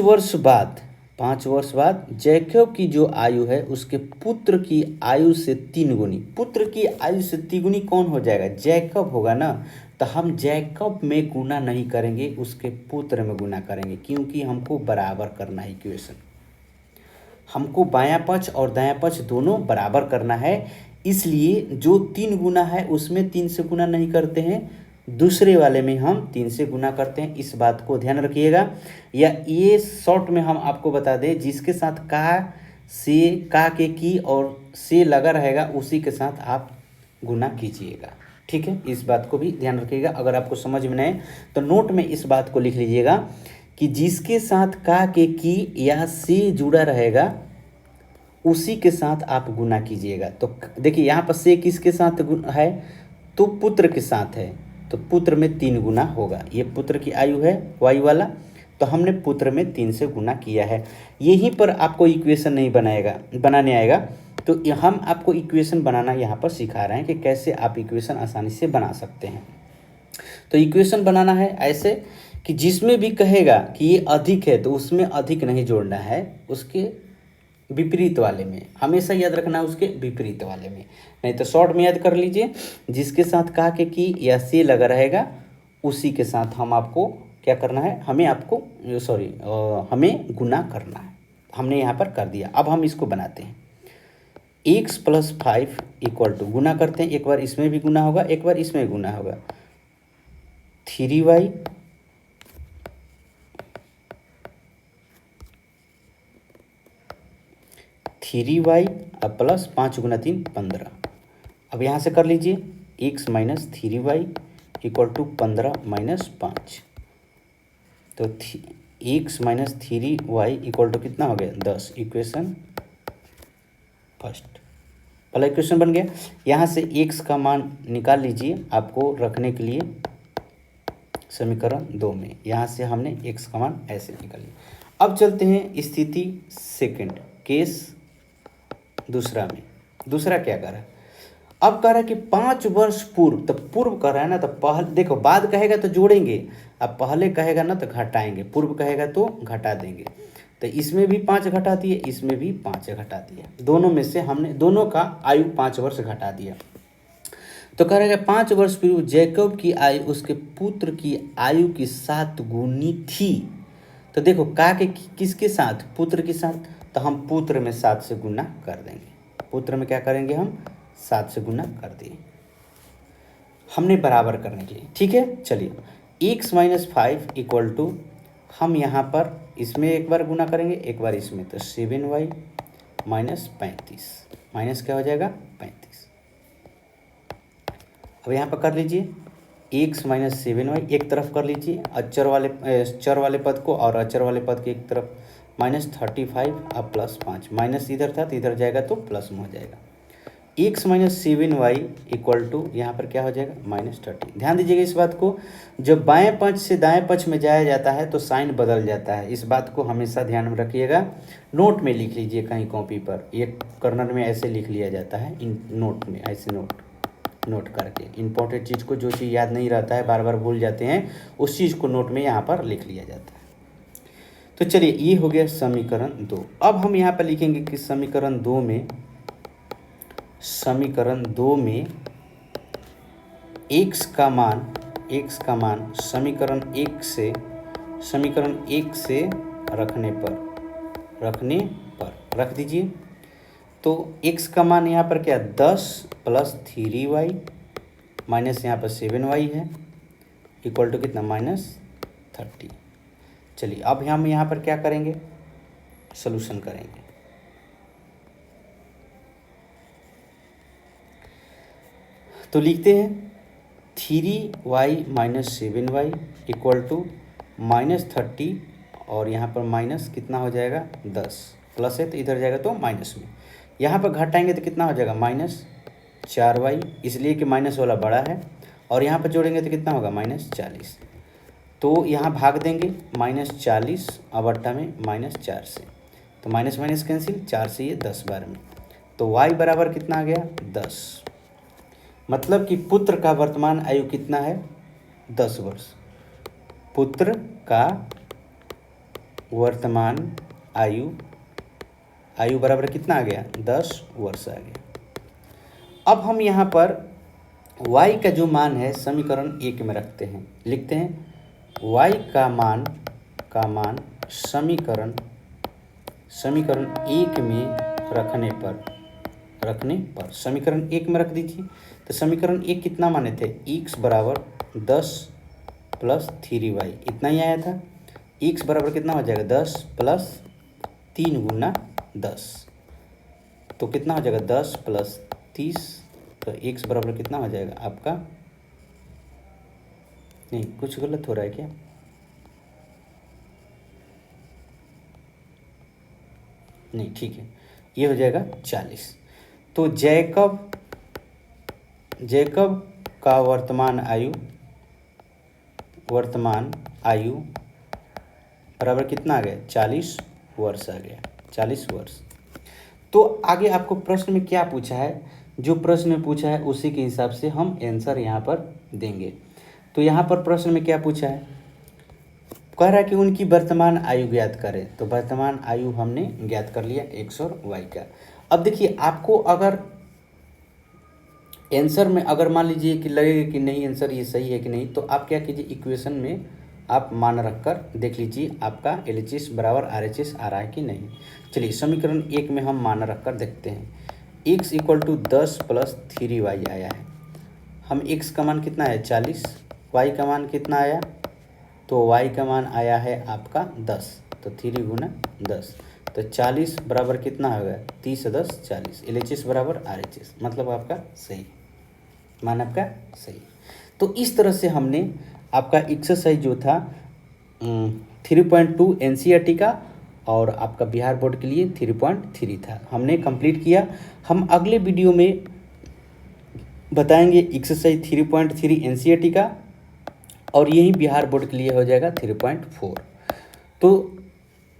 वर्ष बाद जैकब की जो आयु है उसके पुत्र की आयु से 3 गुनी, पुत्र की आयु से 3 गुनी कौन हो जाएगा, जैकब होगा ना। तो हम जैकब में गुना नहीं करेंगे, उसके पुत्र में गुना करेंगे, क्योंकि हमको बराबर करना है इक्वेशन, हमको बायां पक्ष और दायां पक्ष दोनों बराबर करना है। इसलिए जो 3 गुना है उसमें 3 से गुना नहीं करते हैं, दूसरे वाले में हम 3 से गुना करते हैं। इस बात को ध्यान रखिएगा। या ये शॉर्ट में हम आपको बता दें, जिसके साथ का के की और से लगा रहेगा उसी के साथ आप गुना कीजिएगा, ठीक है। इस बात को भी ध्यान रखिएगा। अगर आपको समझ में नहीं तो नोट में इस बात को लिख लीजिएगा कि जिसके साथ का के की या से जुड़ा रहेगा उसी के साथ आप गुना कीजिएगा। तो देखिए यहाँ पर से किसके साथ है, तो पुत्र के साथ है, तो पुत्र में 3 गुना होगा। ये पुत्र की आयु है y वाला, तो हमने पुत्र में 3 से गुना किया है। यहीं पर आपको इक्वेशन नहीं बनाने आएगा, तो हम आपको इक्वेशन बनाना यहाँ पर सिखा रहे हैं कि कैसे आप इक्वेशन आसानी से बना सकते हैं। तो इक्वेशन बनाना है ऐसे कि जिसमें भी कहेगा कि ये अधिक है तो उसमें अधिक नहीं जोड़ना है, उसके विपरीत वाले में हमेशा याद रखना है, उसके विपरीत वाले में। नहीं तो शॉर्ट में याद कर लीजिए, जिसके साथ का के की या से लगा रहेगा उसी के साथ हम आपको क्या करना है, हमें गुना करना है। हमने यहाँ पर कर दिया। अब हम इसको बनाते हैं, x + 5 = गुना करते हैं, एक बार इसमें भी गुना होगा, एक बार इसमें गुना होगा, 3y प्लस 5 × 3 15। अब यहाँ से कर लीजिए x - 3y = 15 - 5, तो x - 3y = कितना हो गया, 10। इक्वेशन फर्स्ट पहला इक्वेशन बन गया। यहाँ से x का मान निकाल लीजिए आपको रखने के लिए समीकरण 2 में। यहाँ से हमने x का मान ऐसे निकाल लिया। अब चलते हैं स्थिति सेकंड, केस दूसरा में। दूसरा क्या कर रहा है, अब कह रहा है कि 5 वर्ष पूर्व, तो पूर्व कर रहा है ना, तो पहले देखो, बाद कहेगा तो जोड़ेंगे, अब पहले कहेगा ना तो घटाएंगे, पूर्व कहेगा तो घटा देंगे। तो इसमें भी 5 घटा दिए, इसमें भी 5 घटा दिया, दोनों में से हमने दोनों का आयु 5 वर्ष घटा दिया। तो कह रहा है 5 वर्ष पूर्व जैकब की आयु उसके पुत्र की आयु की 7 गुनी थी। तो देखो का के किसके साथ, पुत्र के साथ, तो हम पुत्र में 7 से गुना कर देंगे। पुत्र में क्या करेंगे, हम 7 से गुना कर दिए, हमने बराबर करने के लिए, ठीक है। चलिए x - 5 = हम यहाँ पर इसमें एक बार गुना करेंगे, एक बार इसमें, तो 7y - 35 माइनस क्या हो जाएगा, 35। अब यहाँ पर कर लीजिए x - 7y एक तरफ कर लीजिए, चर वाले पद को, और अचर वाले पद के एक तरफ -35 अब +5, माइनस इधर था तो इधर जाएगा तो प्लस में हो जाएगा। X minus 7y equal to यहाँ पर क्या हो जाएगा -30। ध्यान दीजिएगा इस बात को, जब बाएं पक्ष से दाएं पक्ष में जाया जाता है तो साइन बदल जाता है। इस बात को हमेशा ध्यान में रखिएगा। नोट में लिख लीजिए कहीं कॉपी पर, एक कर्नर में ऐसे लिख लिया जाता है, इन नोट में ऐसे नोट करके इंपॉर्टेंट चीज़ को, जो चीज़ याद नहीं रहता है बार बार भूल जाते हैं, उस चीज़ को नोट में यहाँ पर लिख लिया जाता है। तो चलिए ये हो गया समीकरण 2। अब हम यहाँ पर लिखेंगे कि समीकरण 2 में x का मान समीकरण 1 से रखने पर रख दीजिए। तो x का मान यहाँ पर क्या 10 + 3y माइनस यहाँ पर 7y है इक्वल टू कितना -30। चलिए अब हम यहाँ पर क्या करेंगे, सॉल्यूशन करेंगे। तो लिखते हैं 3y - 7y इक्वल टू -30 और यहाँ पर माइनस कितना हो जाएगा 10, प्लस है तो इधर जाएगा तो माइनस में, यहाँ पर घटाएंगे तो कितना हो जाएगा -4y, इसलिए कि माइनस वाला बड़ा है, और यहाँ पर जोड़ेंगे तो कितना होगा -40। तो यहाँ भाग देंगे -40 और बट्टा में -4 से, तो माइनस माइनस कैंसिल, 4 से ये 10 बार में, तो y बराबर कितना आ गया 10। मतलब कि पुत्र का वर्तमान आयु कितना है 10 वर्ष। पुत्र का वर्तमान आयु बराबर कितना आ गया 10 वर्ष आ गया। अब हम यहाँ पर y का जो मान है समीकरण 1 में रखते हैं, लिखते हैं y का मान समीकरण 1 में रखने पर समीकरण 1 में रख दीजिए। तो समीकरण 1 कितना माने थे, x बराबर 10 + 3y, इतना ही आया था। x बराबर कितना हो जाएगा 10 + 3 × 10, तो कितना हो जाएगा 10 + 30, तो x बराबर कितना हो जाएगा आपका, नहीं कुछ गलत हो रहा है क्या, नहीं ठीक है, ये हो जाएगा 40। तो जैकब का वर्तमान आयु बराबर कितना आ गया 40 वर्ष आ गया, 40 वर्ष। तो आगे आपको प्रश्न में क्या पूछा है, जो प्रश्न में पूछा है उसी के हिसाब से हम आंसर यहाँ पर देंगे। तो यहाँ पर प्रश्न में क्या पूछा है, कह रहा है कि उनकी वर्तमान आयु ज्ञात करें। तो वर्तमान आयु हमने ज्ञात कर लिया x और y का। अब देखिए आपको अगर आंसर में अगर मान लीजिए कि लगेगा कि नहीं आंसर ये सही है कि नहीं, तो आप क्या कीजिए इक्वेशन में आप मान रखकर देख लीजिए आपका LHS बराबर RHS आ रहा है कि नहीं। चलिए समीकरण 1 में हम मान रखकर देखते हैं। x = 10 + 3y आया है, हम x का मान कितना है 40, y का मान कितना आया, तो y का मान आया है आपका 10, तो 3 × 10, तो 40 बराबर कितना होगा 30 + 10 40, LHS बराबर RHS, मतलब आपका सही, मान आपका सही। तो इस तरह से हमने आपका एक्सरसाइज जो था 3.2 NCERT का और आपका बिहार बोर्ड के लिए 3.3 था, हमने कंप्लीट किया। हम अगले वीडियो में बताएंगे एक्सरसाइज 3.3 NCERT का, और यही बिहार बोर्ड के लिए हो जाएगा 3.4। तो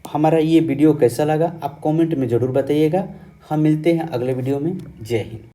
हमारा ये वीडियो कैसा लगा आप कमेंट में ज़रूर बताइएगा। हम मिलते हैं अगले वीडियो में। जय हिंद।